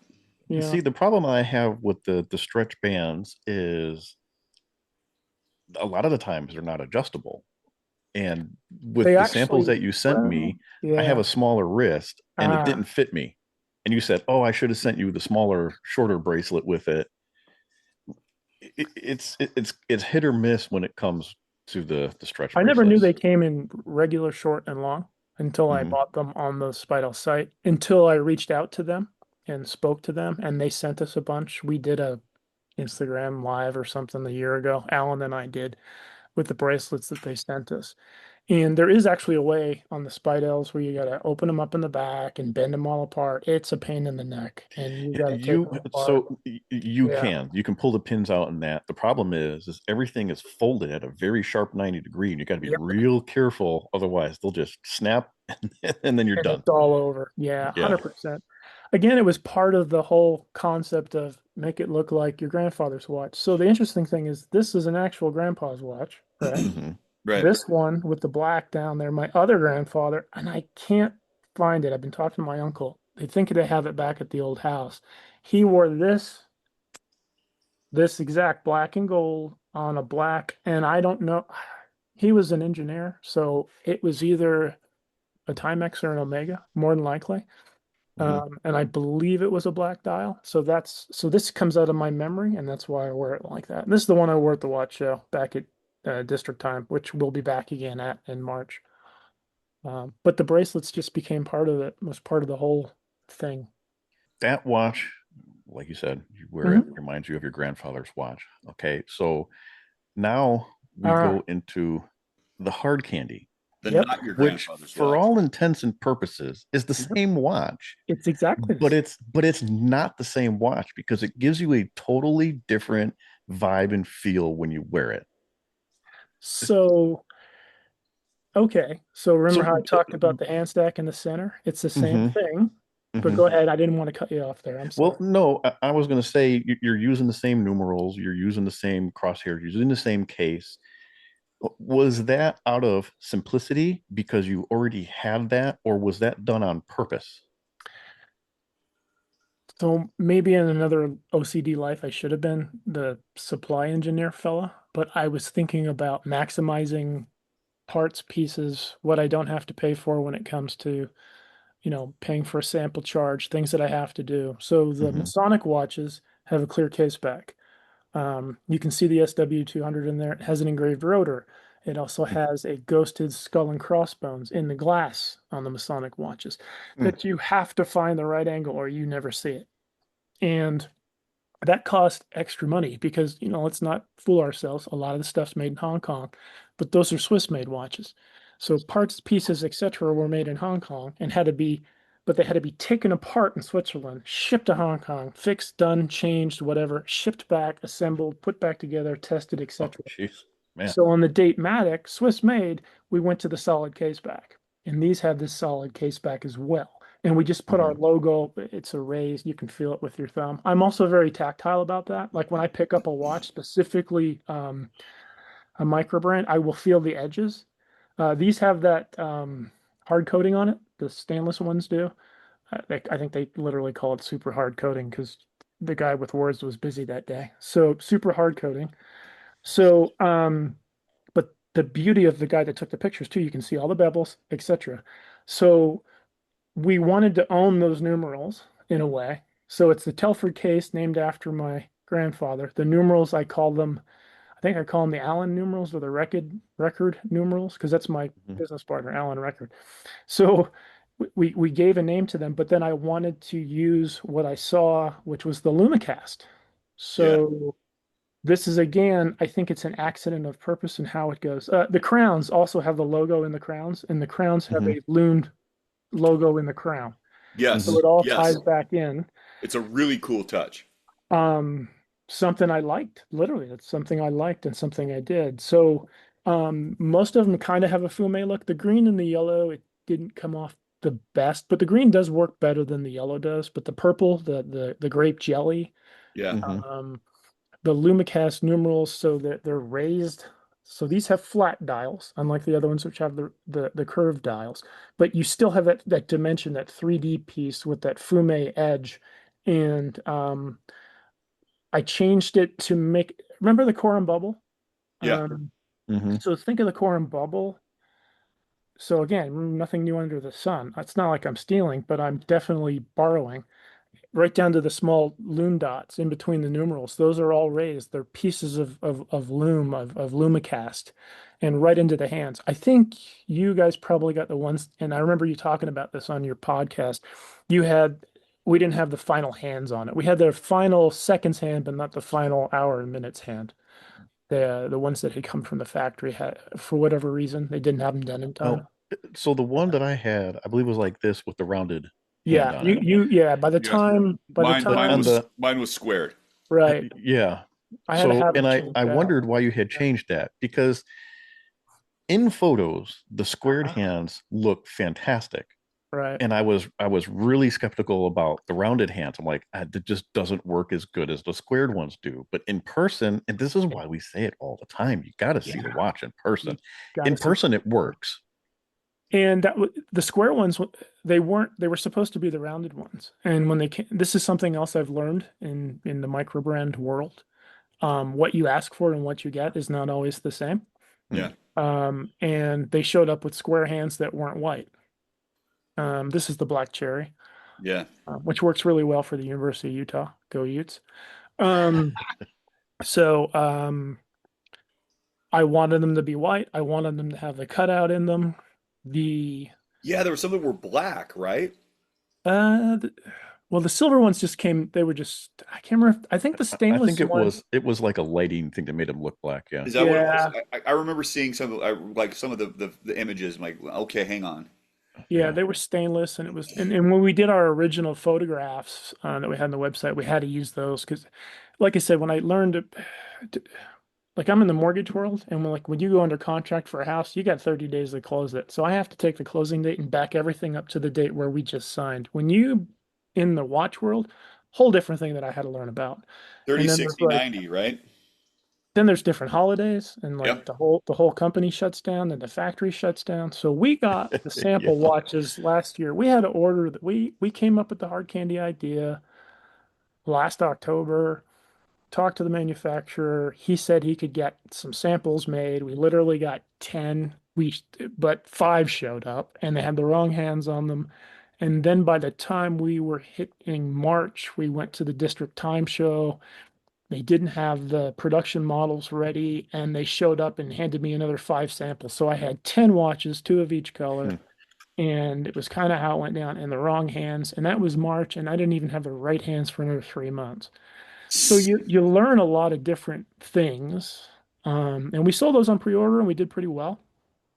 Yeah. See, the problem I have with the stretch bands is a lot of the times they're not adjustable. And with They the samples actually, that you sent well, me, I have yeah. a smaller wrist and it Ah, didn't fit me. And you said, "Oh, I should have sent you the smaller, shorter bracelet with it." It's hit or miss when it comes to the stretch I never knew they bracelets. came in regular, short, and long until I Hmm. bought them on the Spidel site, until I reached out to them and spoke to them, and they sent us a bunch. We did a Instagram live or something a year ago. Alan and I did with the bracelets that they sent us. And there is actually a way on the Spidels where you got to open them up in the back and bend them all apart. It's a pain in the neck, and you got to take You them apart. so you Yeah. can pull the pins out in that. The problem is everything is folded at a very sharp 90 degree, and you got to be Yep. real careful, otherwise they'll just snap and then you're And done. it's all over. Yeah, Yeah. 100%. Again, it was part of the whole concept of make it look like your grandfather's watch. So the interesting thing is this is an actual grandpa's watch, right? Hmm. Right. This one with the black down there, my other grandfather, and I can't find it. I've been talking to my uncle. They think they have it back at the old house. He wore this exact black and gold on a black, and I don't know. He was an engineer, so it was either a Timex or an Omega, more than likely. Hmm. And I believe it was a black dial. So this comes out of my memory, and that's why I wear it like that. And this is the one I wore at the watch show back at District Time, which we'll be back again at in March. But the bracelets just became part of it, was part of the whole thing. That watch, like you said, you wear it, Mhm. reminds you of your grandfather's watch. Okay, so now we Ah, go into the hard candy, The yep, not your which grandfather's for watch. all intents and purposes is the yep. same watch, It's exactly the but same. it's not the same watch because it gives you a totally different vibe and feel when you wear it. So, okay. So remember how I So, talked about the hand stack in the center? It's the same mhm, thing, but mhm. go ahead. I didn't want to cut you off there. I'm Well, sorry. no, I was going to say you're using the same numerals, you're using the same crosshairs, you're using the same case. Was that out of simplicity because you already had that, or was that done on purpose? So maybe in another OCD life, I should have been the supply engineer fella, but I was thinking about maximizing parts, pieces, what I don't have to pay for when it comes to, paying for a sample charge, things that I have to do. So the Hmm. Masonic watches have a clear case back. You can see the SW200 in there. It has an engraved rotor. It also has a ghosted skull and crossbones in the glass on the Masonic watches that you have to find the right angle or you never see it. And that cost extra money because, let's not fool ourselves. A lot of the stuff's made in Hong Kong, but those are Swiss made watches. So parts, pieces, etc., were made in Hong Kong and had to be, but they had to be taken apart in Switzerland, shipped to Hong Kong, fixed, done, changed, whatever, shipped back, assembled, put back together, tested, Oh, etc. jeez, man. So on the Date-Matic, Swiss made, we went to the solid case back. And these have this solid case back as well. And we just put our Mhm. logo, it's erased. You can feel it with your thumb. I'm also very tactile about that. Like when I pick up a watch, specifically a microbrand, I will feel the edges. These have that hard coating on it. The stainless ones do. I think they literally call it super hard coating because the guy with words was busy that day. So super hard coating. So, but the beauty of the guy that took the pictures too, you can see all the bevels, etc. So we wanted to own those numerals in a way. So it's the Telford case named after my grandfather. The numerals I call them, I think I call them the Allen numerals or the record numerals because that's my Mhm. business partner, Allen Record. So we gave a name to them, but then I wanted to use what I saw, which was the Lumicast. Yeah. So this is again, I think it's an accident of purpose and how it goes. The crowns also have the logo in the crowns, and the crowns have Mhm. a loomed logo in the crown. So Mhm. Yes. it all ties Yes. back in. It's a really cool touch. Um, Something I liked, literally, it's something I liked and something I did. So most of them kind of have a fume look. The green and the yellow, it didn't come off the best, but the green does work better than the yellow does. But the purple, the grape jelly, Yeah. Mhm. um, the Lumicast numerals, so that they're raised. So these have flat dials, unlike the other ones which have the curved dials. But you still have that dimension, that 3D piece with that fume edge. And I changed it to make, remember the Corum bubble? Yeah. Um, Mhm. so think of the Corum bubble. So again, nothing new under the sun. It's not like I'm stealing, but I'm definitely borrowing. Right down to the small loom dots in between the numerals. Those are all raised. They're pieces of loom, of Lumicast, and right into the hands. I think you guys probably got the ones, and I remember you talking about this on your podcast. You had, we didn't have the final hands on it. We had the final seconds hand, but not the final hour and minutes hand. The ones that had come from the factory had, for whatever reason, they didn't have them done in Now, time. so the one that I had, I believe, was like this with the rounded hand Yeah, on it. yeah. Yeah. But Mine on was the mine was squared. right. yeah. I had to So, have and it I changed out. wondered why you had changed that because in photos the squared Uh-huh. hands look fantastic, Right. and I was really skeptical about the rounded hands. I'm like, that just doesn't work as good as the squared ones do. But in person, and this is why we say it all the time, you got to see the Yeah. watch in You person. got to In see. person, it works. And the square ones, they weren't, they were supposed to be the rounded ones. And when they came, this is something else I've learned in the microbrand world. What you ask for and what you get is not always the same. Yeah. Hmm. And they showed up with square hands that weren't white. This is the black cherry, Yeah. which works really well for the University of Utah. Go Utes. Um, so I wanted them to be white. I wanted them to have the cutout in them. The Yeah, there were some that were black, right? uh, th- well, the silver ones just came. They were just. I can't remember. I think the I think stainless ones. it was like a lighting thing that made them look black. Yeah. Is that what it was? Yeah, I remember seeing like some of the images. I'm like, okay, hang on. yeah, Yeah. they were stainless, and it was. And when we did our original photographs that we had on the website, we had to use those because, like I said, when I learned to, like I'm in the mortgage world, and when you go under contract for a house, you got 30 days to close it. So I have to take the closing date and back everything up to the date where we just signed. When you in the watch world, whole different thing that I had to learn about. 30, And then there's 60, like 90, right? then there's different holidays and like Yep. the whole company shuts down and the factory shuts down. So we got the Yeah. sample watches last year. We had to order that we came up with the hard candy idea last October, talked to the manufacturer. He said he could get some samples made. We literally got 10. But five showed up and they had the wrong hands on them. And then by the time we were hitting March, we went to the district time show. They didn't have the production models ready and they showed up and handed me another five samples. So I had 10 watches, two of each color. Hmm. And it was kind of how it went down in the wrong hands. And that was March, and I didn't even have the right hands for another 3 months. So you learn a lot of different things. And we sold those on pre-order and we did pretty well.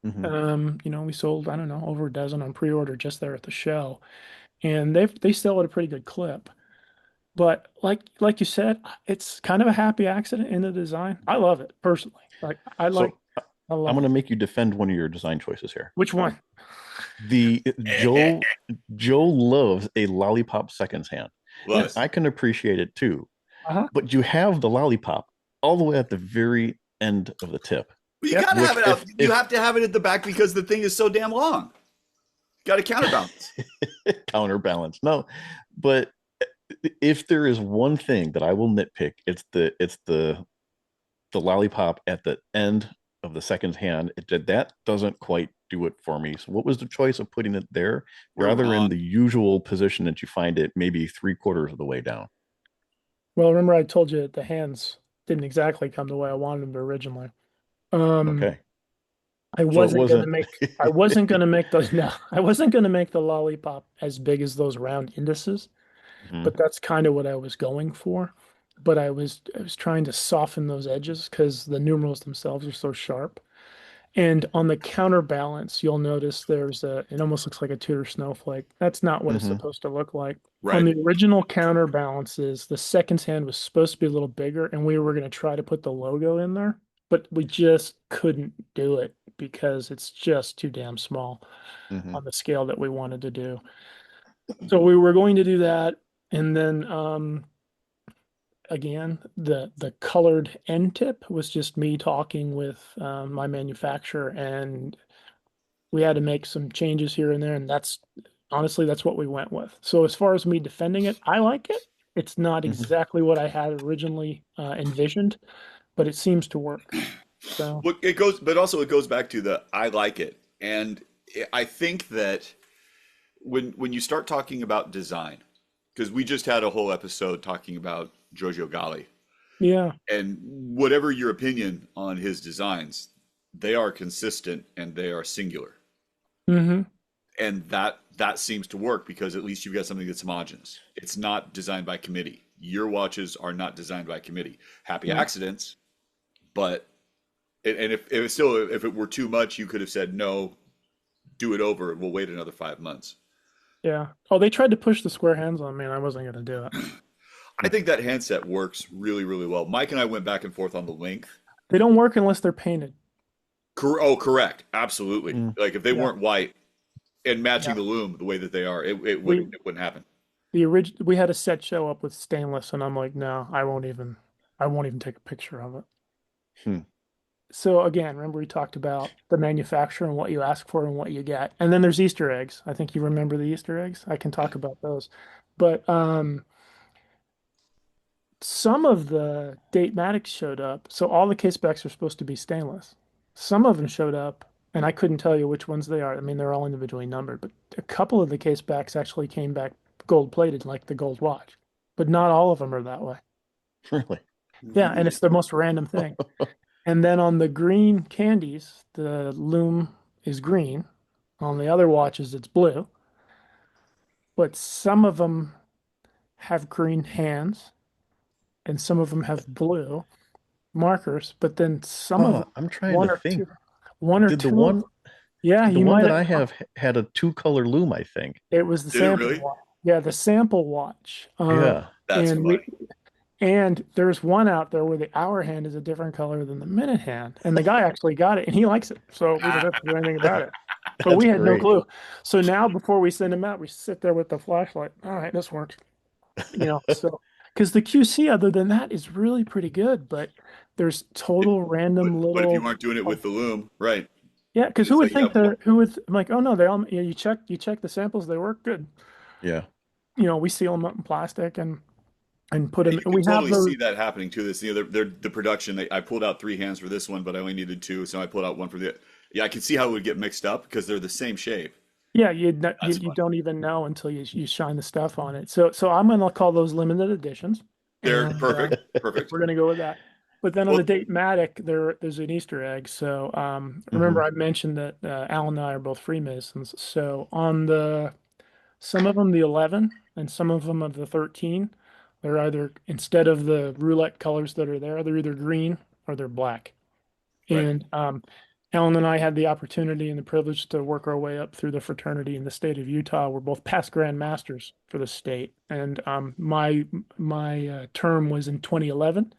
Hmm. We sold, I don't know, over a dozen on pre-order just there at the show, and they sell at a pretty good clip. But like you said, it's kind of a happy accident in the design. I love it personally. So I I'm love going it. to make you defend one of your design choices here. Which one? The Joe loves a lollipop seconds hand, Love and it. I can appreciate it too. Uh-huh. But you have the lollipop all the way at the very end of the tip, But you Yep. gotta have which it out. You if have to have it at the back because the thing is so damn long. Got to counterbalance. counterbalance. No, but if there is one thing that I will nitpick, it's the lollipop at the end of the second hand. That doesn't quite do it for me. So what was the choice of putting it there We're rather in wrong. the usual position that you find it maybe three-quarters of the way down? Well, remember I told you that the hands didn't exactly come the way I wanted them to originally. Um, Okay. So it wasn't. I wasn't gonna make the no, I wasn't gonna make the lollipop as big as those round indices, Mhm. but that's kind of what I was going for. But I was trying to soften those edges because the numerals themselves are so sharp. And on the counterbalance, you'll notice it almost looks like a Tudor snowflake. That's not what it's Mhm. supposed to look like. On Right. the original counterbalances, the second hand was supposed to be a little bigger, and we were going to try to put the logo in there, but we just couldn't do it because it's just too damn small Mhm. on the scale that we wanted to do. So we were going to do that, and then again, the colored end tip was just me talking with my manufacturer, and we had to make some changes here and there, and that's honestly that's what we went with. So as far as me defending it, I like it. It's not Mhm. exactly what I had originally envisioned, but it seems to work. So Well, it goes, but also it goes back to the I like it, and I think that when you start talking about design, because we just had a whole episode talking about Giorgio Gali, yeah. and whatever your opinion on his designs, they are consistent and they are singular, Hmm. and that seems to work because at least you've got something that's homogenous. It's not designed by committee. Your watches are not designed by committee. Happy Yeah. accidents, but and if it were too much, you could have said no, do it over. We'll wait another 5 months. Yeah. Oh, they tried to push the square hands on me, and I wasn't going to do it. I think that handset works really, really well. Mike and I went back and forth on the length. They don't work unless they're painted. Oh, correct. Absolutely. Mm. Like if they Yeah. weren't white and matching Yeah. the loom the way that they are, We it wouldn't happen. we had a set show up with stainless, and I'm like, no, I won't even take a picture of it. Hmm. So again, remember we talked about the manufacturer and what you ask for and what you get. And then there's Easter eggs. I think you remember the Easter eggs. I can talk about those. But some of the Date-Matics showed up. So all the case backs are supposed to be stainless. Some of them showed up, and I couldn't tell you which ones they are. I mean, they're all individually numbered, but a couple of the case backs actually came back gold plated, like the gold watch. But not all of them are that way. Really? Yeah, and Really? it's the most random thing. And then on the green candies, the loom is green. On the other watches, it's blue. But some of them have green hands, and some of them have blue markers. But then some of them, I'm trying to one or think. two, one or Did the two of one them. Yeah, did the you one might that have. I have had a two-color loom, I think. It was the Did it sample really? watch. Yeah, the sample watch. Yeah. That's And funny. there's one out there where the hour hand is a different color than the minute hand, and the guy actually got it, and he likes it. So we don't have to do anything about it. But That's we had no great. clue. So now before we send him out, we sit there with the flashlight. All right, this works. So because the QC other than that is really pretty good, but there's It, total random but if you little aren't doing it with the loom, right? yeah, because who It's would like think who would I'm like, oh no, they all you check the samples, they work good. Yeah. We seal them up in plastic and put them. you can We have totally those. see that happening too. This, they're the production. I pulled out three hands for this one, but I only needed two, so I pulled out one for the. Yeah, I can see how it would get mixed up because they're the same shape. Yeah, That's you funny. don't even know until you shine the stuff on it. So I'm gonna call those limited editions, They're and perfect, perfect. we're gonna go with that. But then on the Well, Date-Matic, there's an Easter egg. So remember Hmm. I mentioned that Al and I are both Freemasons. So on the some of them the 11 and some of them of the 13, they're either instead of the roulette colors that are there, they're either green or they're black. right. And Alan and I had the opportunity and the privilege to work our way up through the fraternity in the state of Utah. We're both past Grand Masters for the state, and my term was in 2011,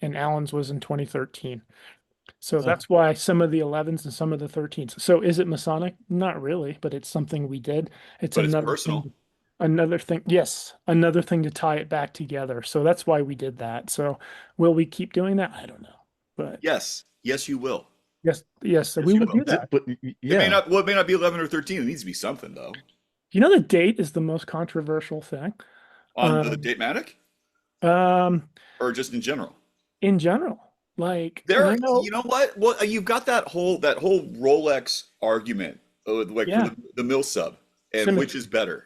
and Alan's was in 2013. So Oh. that's why some of the 11s and some of the 13s. So is it Masonic? Not really, but it's something we did. It's But it's another personal. thing. Another thing, yes, another thing to tie it back together. So that's why we did that. So will we keep doing that? I don't know. But Yes, yes, you will. yes, yes, so Yes, we you would will. do that. But It may yeah, not. Well, it may not be 11 or 13. It needs to be something though. You know, the date is the most controversial thing. On the Um, Datematic um, or just in general. in general, like, and I There, know, you know what? Well, you've got that whole Rolex argument, like for yeah, the mill sub, and which symmetry, is better,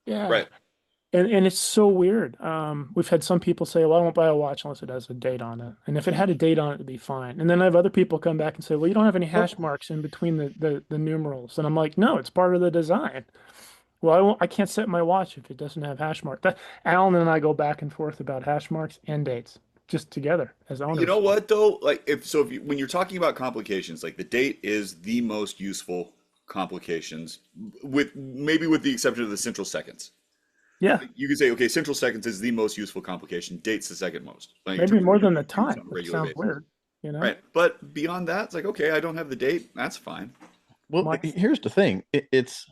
yeah, right? and it's so weird. We've had some people say, "Well, I won't buy a watch unless it has a date on it," and if it had a date on it, it'd be fine. And then I have other people come back and say, "Well, you don't have any well, hash marks in between the numerals," and I'm like, "No, it's part of the design." Well, I can't set my watch if it doesn't have hash mark. That Alan and I go back and forth about hash marks and dates just together as You know owners. what though? Like if when you're talking about complications, like the date is the most useful complications, with maybe with the exception of the central seconds. Yeah, You could say, okay, central seconds is the most useful complication. Date's the second most, like in maybe terms of more what than the you use time, on a which regular sounds basis. weird, you know? Right. But beyond that, it's like, okay, I don't have the date. That's fine. well, My, here's the thing. It's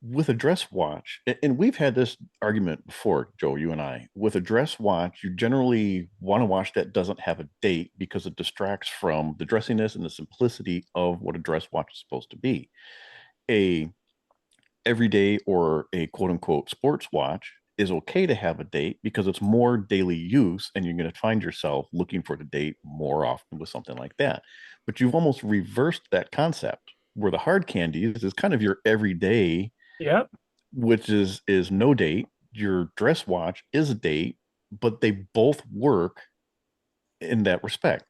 with a dress watch, and we've had this argument before, Joe, you and I. With a dress watch, you generally want a watch that doesn't have a date because it distracts from the dressiness and the simplicity of what a dress watch is supposed to be. A everyday or a quote unquote sports watch is okay to have a date because it's more daily use and you're going to find yourself looking for the date more often with something like that. But you've almost reversed that concept where the hard candy is kind of your everyday, yep. which is no date. Your dress watch is a date, but they both work in that respect.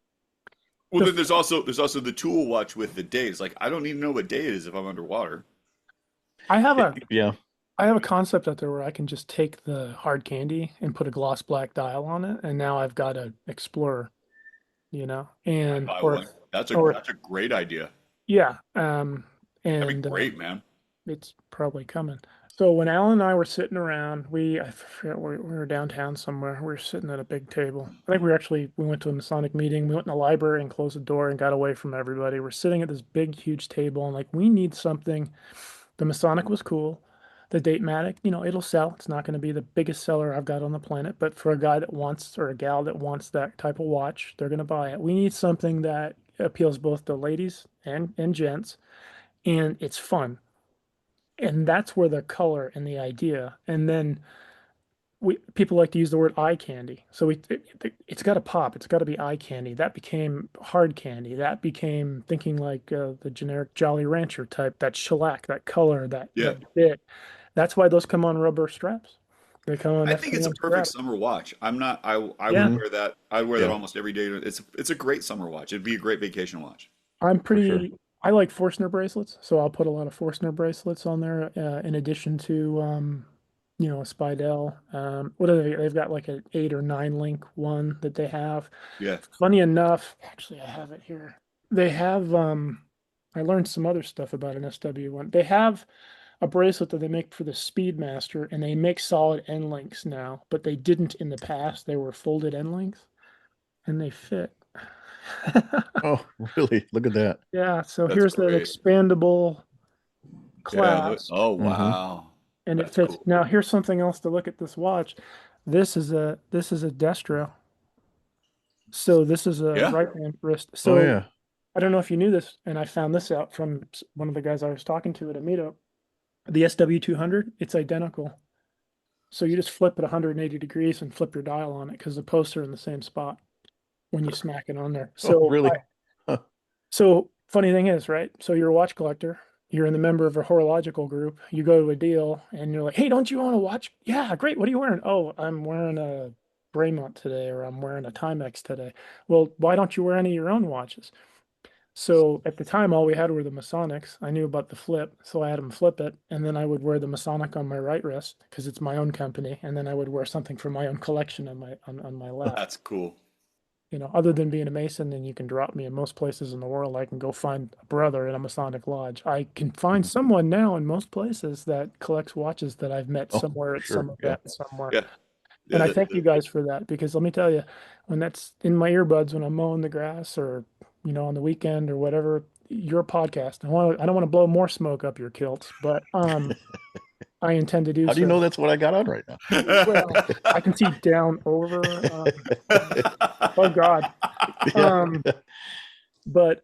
Well, The, then there's also the tool watch with the days. Like I don't need to know what day it is if I'm underwater. I have a Yeah. I have a concept out there where I can just take the hard candy and put a gloss black dial on it, and now I've got a Explorer, you know, I and buy one. That's a or that's a great idea. yeah, That'd be and great, man. it's probably coming. So when Alan and I were sitting around, I forget we were downtown somewhere. We were sitting at a big table. I think we went to a Masonic meeting. We went in the library and closed the door and got away from everybody. We're sitting at this big, huge table and like we need something. The Masonic was cool. The Datematic, it'll sell. It's not going to be the biggest seller I've got on the planet, but for a guy that wants or a gal that wants that type of watch, they're going to buy it. We need something that appeals both to ladies and gents, and it's fun. And that's where the color and the idea. And then people like to use the word eye candy. So it's got to pop. It's got to be eye candy. That became hard candy. That became thinking like the generic Jolly Rancher type, that shellac, that color, that Yeah. bit. That's why those come on rubber straps. They come on I think it's a FKM perfect straps. summer watch. I'm not. I would Yeah, Mhm. wear that. I'd wear that Yeah, almost every day. It's a great summer watch. It'd be a great vacation watch. I'm for sure. pretty. I like Forstner bracelets, so I'll put a lot of Forstner bracelets on there in addition to a Spidell. What are they? They've got like an 8 or 9 link one that they have. Yeah. Funny enough, actually, I have it here. They have. I learned some other stuff about an SW one. They have a bracelet that they make for the Speedmaster, and they make solid end links now, but they didn't in the past. They were folded end links, and they fit. Oh, really? Look at that. Yeah, so That's here's an great. expandable Yeah. clasp, Oh Hmm. wow. and it That's fits. cool. Now here's something else to look at this watch. This is a destro. So this is a Yeah. right hand wrist. Oh So yeah. I don't know if you knew this, and I found this out from one of the guys I was talking to at a meetup. The SW200, it's identical. So you just flip it 180 degrees and flip your dial on it because the posts are in the same spot when you smack it on there. Oh, So really? Huh. So funny thing is, right? So you're a watch collector. You're in the member of a horological group. You go to a deal and you're like, "Hey, don't you want a watch?" "Yeah, great. What are you wearing?" "Oh, I'm wearing a Braymont today, or I'm wearing a Timex today." "Well, why don't you wear any of your own watches?" So at the time, all we had were the Masonics. I knew about the flip, so I had them flip it, and then I would wear the Masonic on my right wrist because it's my own company, and then I would wear something from my own collection on my left. That's cool. other than being a Mason, and you can drop me in most places in the world, I can go find a brother in a Masonic lodge. I can find someone now in most places that collects watches that I've met Oh, somewhere at some sure. Yeah. event somewhere. Yeah. And Yeah, I thank you guys for that, because let me tell you, when that's in my earbuds when I'm mowing the grass, or on the weekend or whatever, your podcast. I don't want to blow more smoke up your kilts, but I intend to do How do you know so. that's what I got on right now? Well, I can see down over. Oh God. Um, but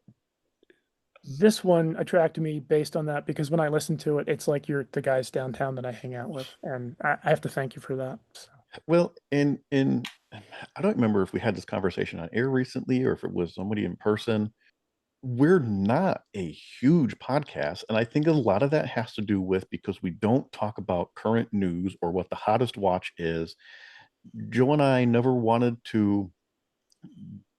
this one attracted me based on that, because when I listen to it, it's like you're the guys downtown that I hang out with, and I have to thank you for that. So, Well, in I don't remember if we had this conversation on air recently or if it was somebody in person. We're not a huge podcast, and I think a lot of that has to do with because we don't talk about current news or what the hottest watch is. Joe and I never wanted to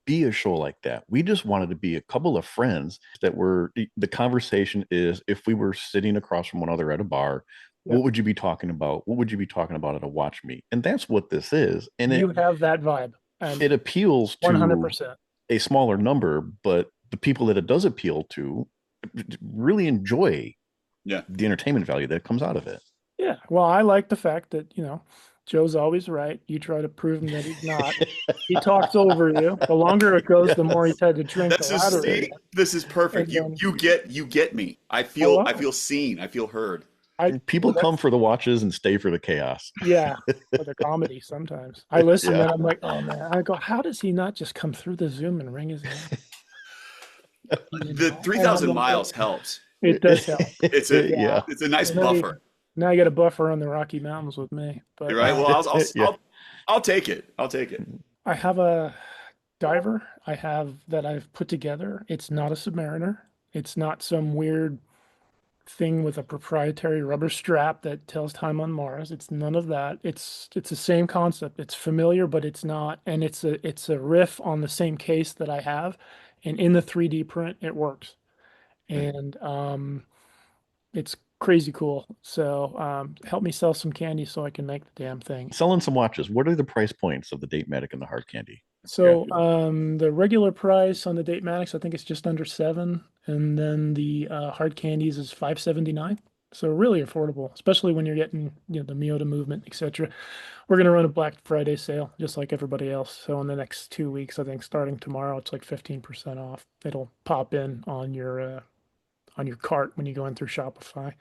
be a show like that. We just wanted to be a couple of friends that were the conversation is if we were sitting across from one another at a bar, yeah, what would you be talking about? What would you be talking about at a watch meet? And that's what this is. And you have that vibe, and it appeals to 100%. a smaller number, but the people that it does appeal to really enjoy Yeah. the entertainment value that comes out of it. Yeah. Well, I like the fact that, Joe's always right. You try to prove him that he's not. He talks over you. The longer it goes, the more he's had to drink That's the just louder it see, is. this is perfect. And You get me. I love it. feel seen. I feel heard. People well, come for the watches and stay for the chaos. yeah, for the comedy sometimes. I listen Yeah. and I'm like, oh man. I go, how does he not just come through the Zoom and ring his name? The 3,000 miles helps. It does help. It's Yeah. it's a nice And now buffer. Now you got a buffer on the Rocky Mountains with me. But You're right. Well, Yeah. I'll take it. I'll take it. I have a diver that I've put together. It's not a Submariner. It's not some weird thing with a proprietary rubber strap that tells time on Mars. It's none of that. It's the same concept. It's familiar, but it's not. And it's a riff on the same case that I have. And in the 3D print, it works. And it's crazy cool. So help me sell some candy so I can make the damn thing. Selling some watches. What are the price points of the Datematic and the hard candy? So the regular price on the Datematic, I think it's just under 7, and then the hard candies is $5.79. So really affordable, especially when you're getting the Miota movement, etc. We're gonna run a Black Friday sale just like everybody else. So in the next 2 weeks, I think starting tomorrow, it's like 15% off. It'll pop in on your cart when you go in through Shopify.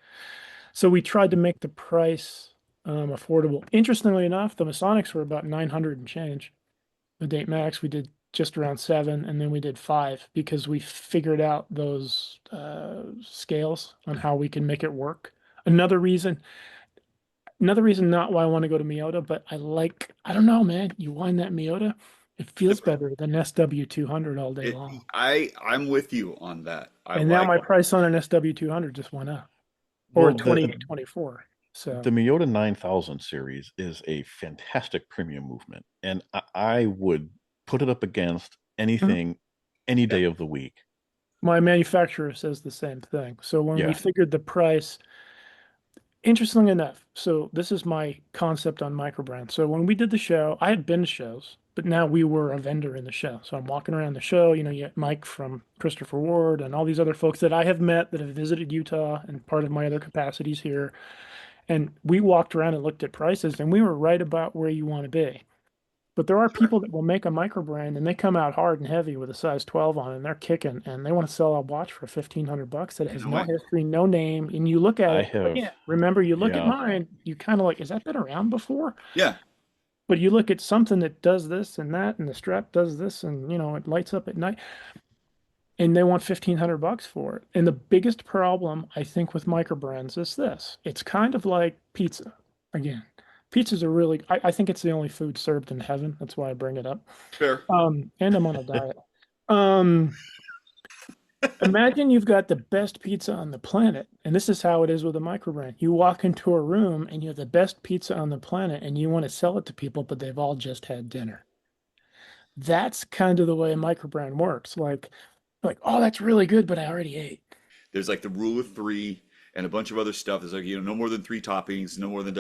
So we tried to make the price affordable. Interestingly enough, the Masonics were about 900 and change. The Datemax we did just around 7, and then we did 5 because we figured out those scales on how we can make it work. Another reason not why I want to go to Miota, but I don't know, man. You wind that Miota, it feels better than SW200 all day long. I'm with you on that. And now my price on an SW200 just went up, or Well, 2024. So the Miota 9000 series is a fantastic premium movement, and I would put it up against anything any day of the week. my manufacturer says the same thing. So when we Yeah. figured the price, interestingly enough, so this is my concept on microbrand. So when we did the show, I had been to shows, but now we were a vendor in the show. So I'm walking around the show, you get Mike from Christopher Ward and all these other folks that I have met that have visited Utah and part of my other capacities here. And we walked around and looked at prices, and we were right about where you want to be. But there are people that will make a microbrand and they come out hard and heavy with a size 12 on, and they're kicking, and they want to sell a watch for $1,500 that has no history, no name. And you look at it, again, remember, you look at mine, you kind of like, is that been around before? Yeah. But you look at something that does this and that, and the strap does this, and it lights up at night, and they want $1,500 for it. And the biggest problem I think with microbrands is this: it's kind of like pizza. Again, pizzas are really, I think it's the only food served in heaven. That's why I bring it up. Fair. And I'm on a diet. Imagine you've got the best pizza on the planet, and this is how it is with a microbrand. You walk into a room and you have the best pizza on the planet, and you want to sell it to people, but they've all just had dinner. That's kind of the way a microbrand works. Like, oh, that's really good, but I already ate. There's like the rule of 3 and a bunch of other stuff. There's like, no more than 3 toppings, no more than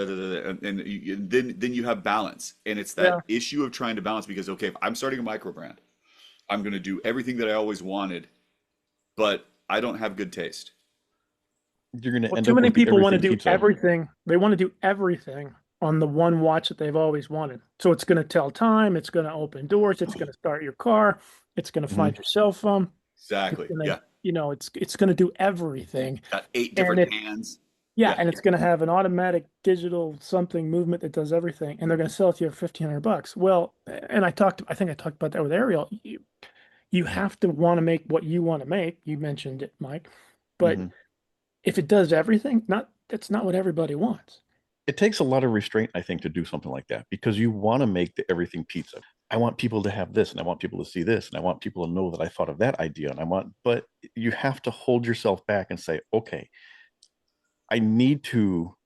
and then you have balance. And it's that issue of trying to balance because, okay, if I'm starting a microbrand, I'm going to do everything that I always wanted, but I don't have good taste. You're going to Well, end too up many with the people want to everything do pizza. everything. They want to do everything on the one watch that they've always wanted. So it's going to tell time, it's going to open doors, it's going to start your car, it's going to Mhm. find your cell phone, it's Exactly. going to, Yeah. it's going to do everything. Got 8 And different it hands. Yeah, Yeah. and it's going to have an automatic digital something movement that does everything, and they're going to sell it to you for $1,500. Well, and I think I talked about that with Ariel. You have to want to make what you want to make. You mentioned it, Mike, but Mhm. if it does everything, that's not what everybody wants. It takes a lot of restraint, I think, to do something like that because you want to make the everything pizza. I want people to have this and I want people to see this and I want people to know that I thought of that idea but you have to hold yourself back and say, okay, I need to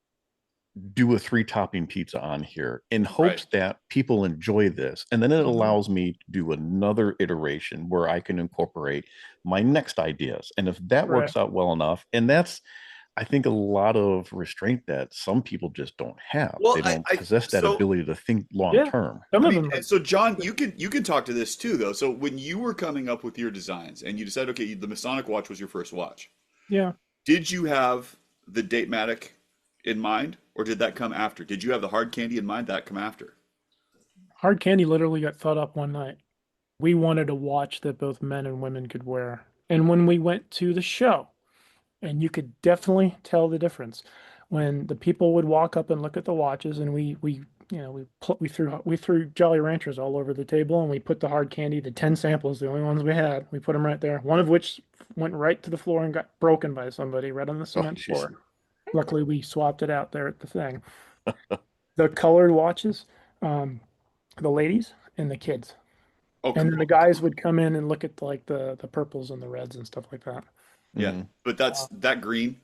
do a 3 topping pizza on here in Right. hopes that people enjoy this. And then it Mhm. allows me to do another iteration where I can incorporate my next ideas. And if that Right. works out well enough, and that's, I think, a lot of restraint that some people just don't have. Well, They don't I possess that so ability to think long Yeah. term. Some I of mean, them are. so John, you can talk to this too, though. So when you were coming up with your designs and you decided, okay, the Masonic watch was your first watch, Yeah. did you have the Datematic in mind, or did that come after? Did you have the hard candy in mind? That come after? Hard candy literally got thought up one night. We wanted a watch that both men and women could wear. And when we went to the show, and you could definitely tell the difference when the people would walk up and look at the watches, and we threw Jolly Ranchers all over the table, and we put the hard candy, the 10 samples, the only ones we had, we put them right there. One of which went right to the floor and got broken by somebody right on the Oh, cement jeez. floor. Luckily, we swapped it out there at the thing. The colored watches, um, the ladies and the kids, Oh, and then the guys would come in and look at like the purples and the reds and stuff like that. yeah. Mhm. But that's that green.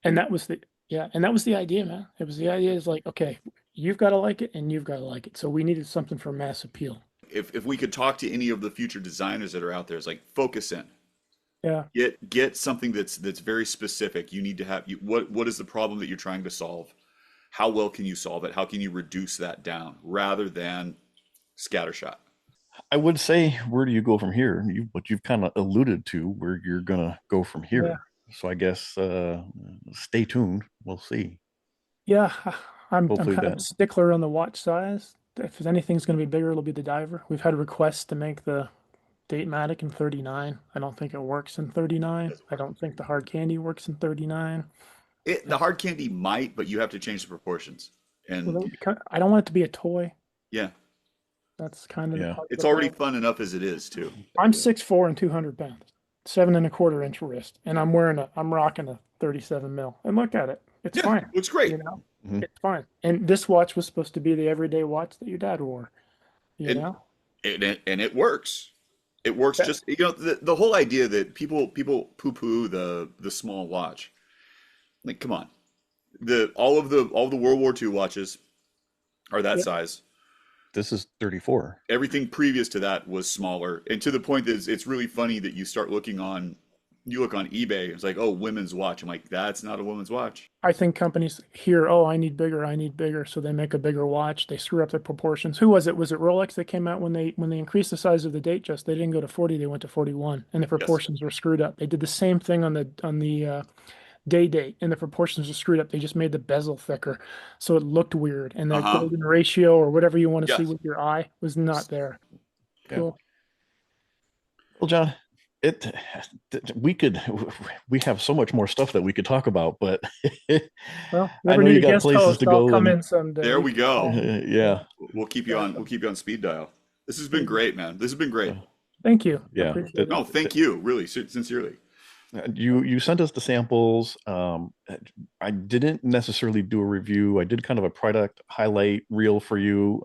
And that was the Yeah, and that was the idea, man. It was the idea is like, okay, you've got to like it and you've got to like it. So we needed something for mass appeal. If we could talk to any of the future designers that are out there, it's like focus in. Yeah. Get something that's very specific. You need to have what is the problem that you're trying to solve? How well can you solve it? How can you reduce that down rather than scattershot? I would say, where do you go from here? What you've kind of alluded to, where you're gonna go from Yeah. here. So I guess stay tuned. We'll see. Yeah. I'm Hopefully kind of that a stickler on the watch size. If anything's going to be bigger, it'll be the diver. We've had requests to make the Datematic in 39. I don't think it works in 39. Doesn't I work. don't think the hard candy works in 39. The hard candy might, but you have to change the proportions. Well, that And would be I don't want it to be a toy. yeah, That's kind of the yeah. part of it's the already problem. fun enough as it is too. I'm 6'4" and 200 pounds, 7.25 inch wrist, and I'm rocking a 37 mil. And look at it. It's Yeah, fine. looks great. You know, Mhm. it's fine. And this watch was supposed to be the everyday watch that your dad wore, you And know? it works. It works Yeah. just the whole idea that people poo-poo the small watch. Like, come on. All the World War II watches are that Yeah. size. This is 34. Everything previous to that was smaller, and to the point that it's really funny that you look on eBay, it's like, oh, women's watch. I'm like, that's not a woman's watch. I think companies hear, oh, I need bigger, so they make a bigger watch. They screw up their proportions. Who was it? Was it Rolex that came out when they increased the size of the date just? They didn't go to 40, they went to 41, and the Yes. proportions were screwed up. They did the same thing on the day date, and the proportions were screwed up. They just made the bezel thicker, so it looked weird, and that Uh-huh. golden ratio or whatever you want to see Yes. with your eye was not there. Yeah. Cool. Well, John, it we could we have so much more stuff that we could talk about, but Well, you I ever know need you a got guest places host? to I'll go come and in someday. There we go. yeah. We'll keep you on. We'll keep you on speed dial. This has been great, man. This has been great. Thank you. Yeah. Appreciate No, it. thank you, really, sincerely. You sent us the samples. I didn't necessarily do a review. I did kind of a product highlight reel for you.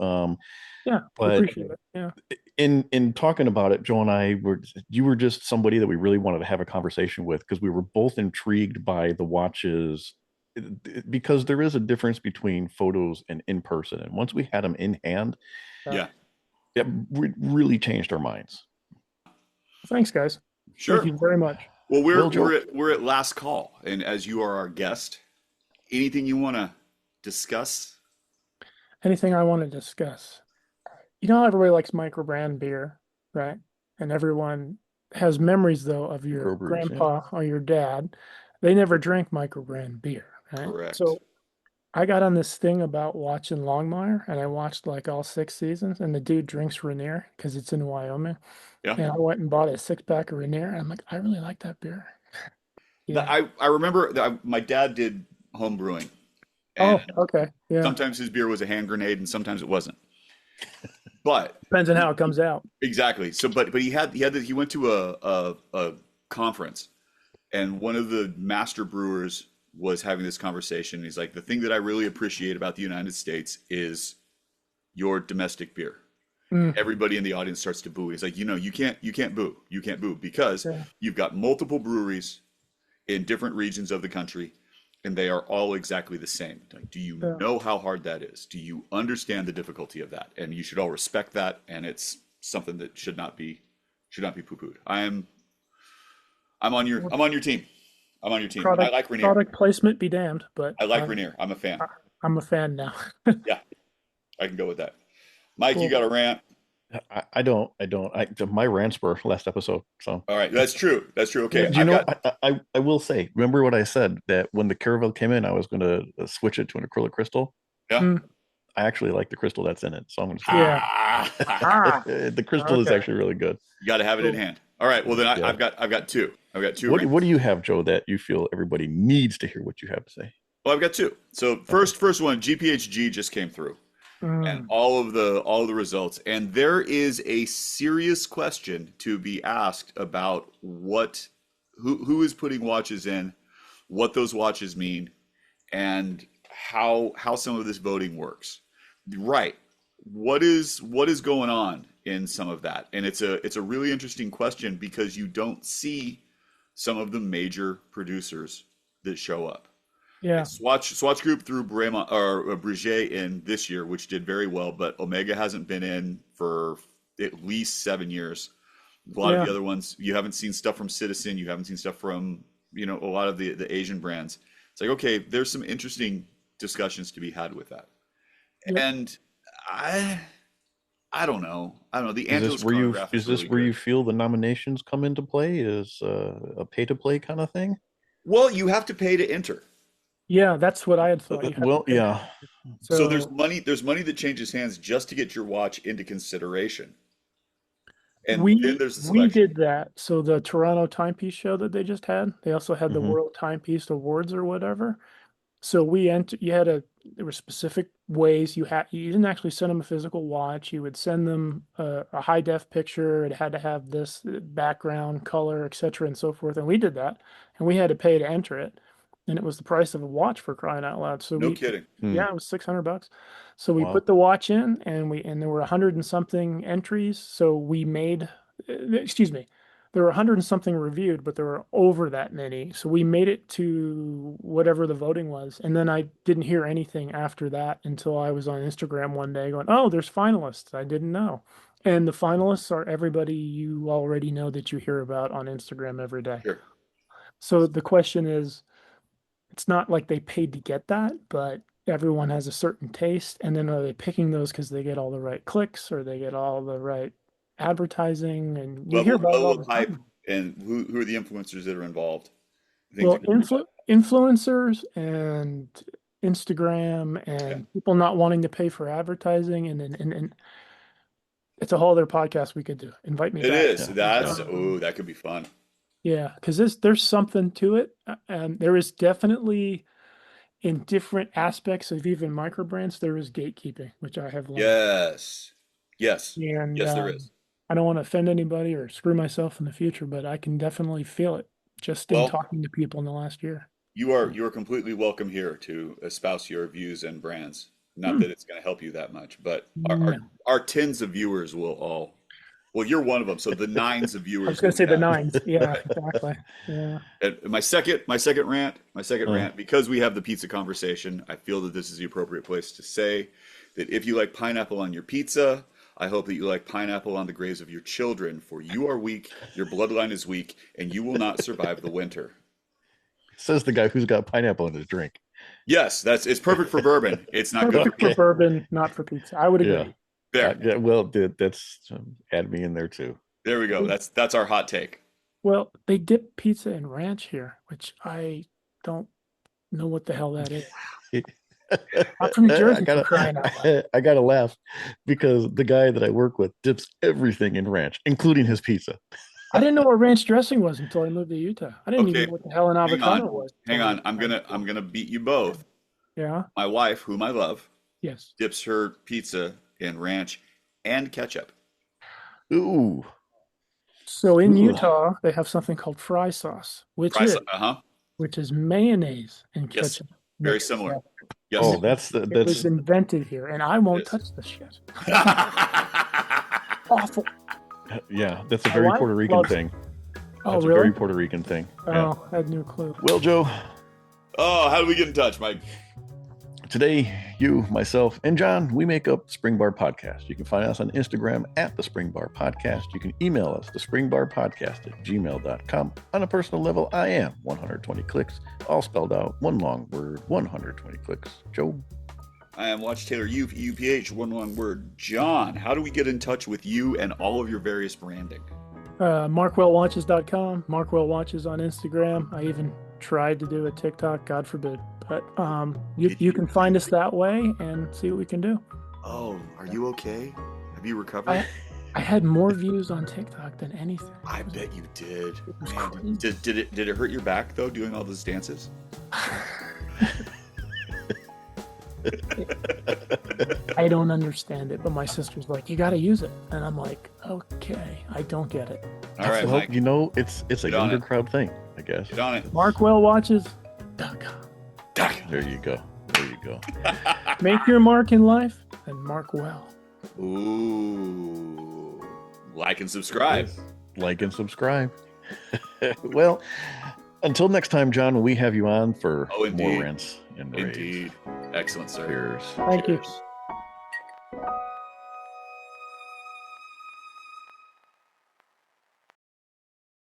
Yeah, But appreciate it. Yeah. in talking about it, Joe and I were you were just somebody that we really wanted to have a conversation with because we were both intrigued by the watches because there is a difference between photos and in person. And once we had them in hand, Yeah, it really changed our minds. Thanks, guys. Thank sure. you very much. Well, Well, Joe, we're at last call, and as you are our guest, anything you want to discuss? Anything I want to discuss? You know, how everybody likes microbrand beer, right? and everyone has memories though of your Microbrews, yeah. grandpa or your dad. They never drank microbrand beer, right? Correct. So I got on this thing about watching Longmire, and I watched like all 6 seasons, and the dude drinks Rainier because it's in Wyoming. Yeah. And I went and bought a 6-pack of Rainier, and I'm like, I really like that beer. Yeah. I remember that my dad did home brewing, Oh, and okay. Yeah. sometimes his beer was a hand grenade, and sometimes it wasn't. But Depends on how it comes out. exactly. So, but he went to a conference, and one of the master brewers was having this conversation. He's like, the thing that I really appreciate about the United States is your domestic beer. Mm, Everybody in the audience starts to boo. He's like, you can't boo because yeah. you've got multiple breweries in different regions of the country, and they are all exactly the same. Like, do you Yeah. know how hard that is? Do you understand the difficulty of that? And you should all respect that. And it's something that should not be poo-pooed. I'm on your team. I'm on your team. I like Rainier. Product placement be damned, but I like Rainier. I'm a fan. I'm a fan now. Yeah, I can go with that. Mike, Cool. you got a rant? I don't. My rants were last episode. So All right, that's true. Okay, you know, I will say. Remember what I said, that when the Caravel came in, I was going to switch it to an acrylic crystal. yeah. Mm, I actually like the crystal that's in it, so I'm going to. yeah. Ah, The crystal is Okay. actually really good. you got to have it in Cool. hand. All right. Well, then Yeah. I've got two. I've got two. What rants. do you have, Joe, that you feel everybody needs to hear what you have to say? Well, I've got two. So first one, GPHG just came through, and Mm, all of the results, and there is a serious question to be asked about who is putting watches in, what those watches mean, and how some of this voting works. Right. What is going on in some of that? And it's a really interesting question because you don't see some of the major producers that show up. yeah. Swatch Group threw Brema or Breguet in this year, which did very well, but Omega hasn't been in for at least 7 years. A lot of the other ones, you haven't seen stuff from Citizen, you haven't seen stuff from, a lot of the Asian brands. It's like, okay, there's some interesting discussions to be had with that. Yep. And I don't know. The Is Angeles this where you chronograph is this really where good. you feel the nominations come into play? Is a pay to play kind of thing? Well, you have to pay to enter. Yeah, that's what I had thought. You have to Well, pay. yeah. So there's money that changes hands just to get your watch into consideration. And then there's the we selection. did that. So the Toronto Timepiece show that they just had, they also had the Mhm. World Timepiece Awards or whatever. So there were specific ways you didn't actually send them a physical watch. You would send them a high def picture. It had to have this background, color, etc., and so forth. And we did that, and we had to pay to enter it, and it was the price of a watch, for crying out loud. So No kidding. yeah, it was $600. So we Wow. put the watch in, and there were 100 and something entries. So we made, excuse me, there were 100 and something reviewed, but there were over that many. So we made it to whatever the voting was. And then I didn't hear anything after that until I was on Instagram one day going, oh, there's finalists. I didn't know. And the finalists are everybody you already know that you hear about on Instagram every day. Sure. So the question is, it's not like they paid to get that, but everyone has a certain taste. And then are they picking those because they get all the right clicks or they get all the right advertising? And you hear about it all Level the of hype, time. and who are the influencers that are involved? Things Well, like that. influencers and Instagram and people not wanting to pay for advertising, and it's a whole other podcast we could do. Invite me It back. is. Yeah. That could be fun. Yeah, because there's something to it, and there is definitely in different aspects of even microbrands there is gatekeeping, which I have learned. Yes. And Yes, there is. I don't want to offend anybody or screw myself in the future, but I can definitely feel it just in Well, talking to people in the last year. you are completely welcome here to espouse your views and brands. Not that it's going to help you that much, but No. our tens of viewers will all. Well, you're one of them, so the nines of viewers. I was going to say the nines. Yeah, exactly. Yeah. And my second rant, because we have the pizza conversation, I feel that this is the appropriate place to say that if you like pineapple on your pizza, I hope that you like pineapple on the graves of your children, for you are weak, your bloodline is weak, and you will not survive the winter. Says the guy who's got pineapple in his drink. Yes, it's perfect for bourbon. It's not good Perfect for for bourbon, not for pizza. I would agree. Yeah. there. Yeah, well, that's add me in there too. There we go. That's our hot take. Well, they dip pizza in ranch here, which I don't know what the hell that is. I'm from New Jersey, for crying out loud. I gotta laugh because the guy that I work with dips everything in ranch, including his pizza. I didn't know what ranch dressing was until I moved to Utah. I didn't even know what the hell an avocado was. Hang on. I'm gonna beat you both. Yeah. My wife, whom I love, Yes. dips her pizza in ranch and ketchup. Ooh. So in Ooh. Utah, they have something called fry sauce, which is mayonnaise and Yes. ketchup. Very mixed similar. together. Yes. Oh, that's It was invented here, and I won't touch this shit. Awful. Yeah, that's a very wife Puerto Rican loves- thing. Oh, That's a really? very Puerto Rican thing. Yeah. Oh, I had no clue. Well, Joe, Oh, how do we get in touch, Mike? today, you, myself, and John, we make up Spring Bar Podcast. You can find us on Instagram at the Spring Bar Podcast. You can email us, thespringbarpodcast@gmail.com. On a personal level, I am 120 clicks, all spelled out, one long word, 120 clicks. Joe? I am Watch Taylor UPH, one long word. John, how do we get in touch with you and all of your various branding? MarkwellWatches.com, Markwell Watches on Instagram. I even tried to do a TikTok, God forbid. But you can find us that way and see what we can do. Oh, are you okay? Have you recovered? I had more views on TikTok than anything. I bet you did. It was Man, crazy. did it hurt your back though, doing all those dances? I don't understand it, but my sister's like, you got to use it. And I'm like, okay, I don't get it. All right, Well, Mike. you know, it's a Get on younger it. crowd thing, I guess. Get on it. MarkwellWatches.com. There you go. There you go. Make your mark in life and mark well. Ooh. Like and subscribe. Like and subscribe. Well, until next time, John, we have you on for Oh, indeed. more rants and raves. Indeed. Excellent, sir. Cheers. Thank you. Cheers.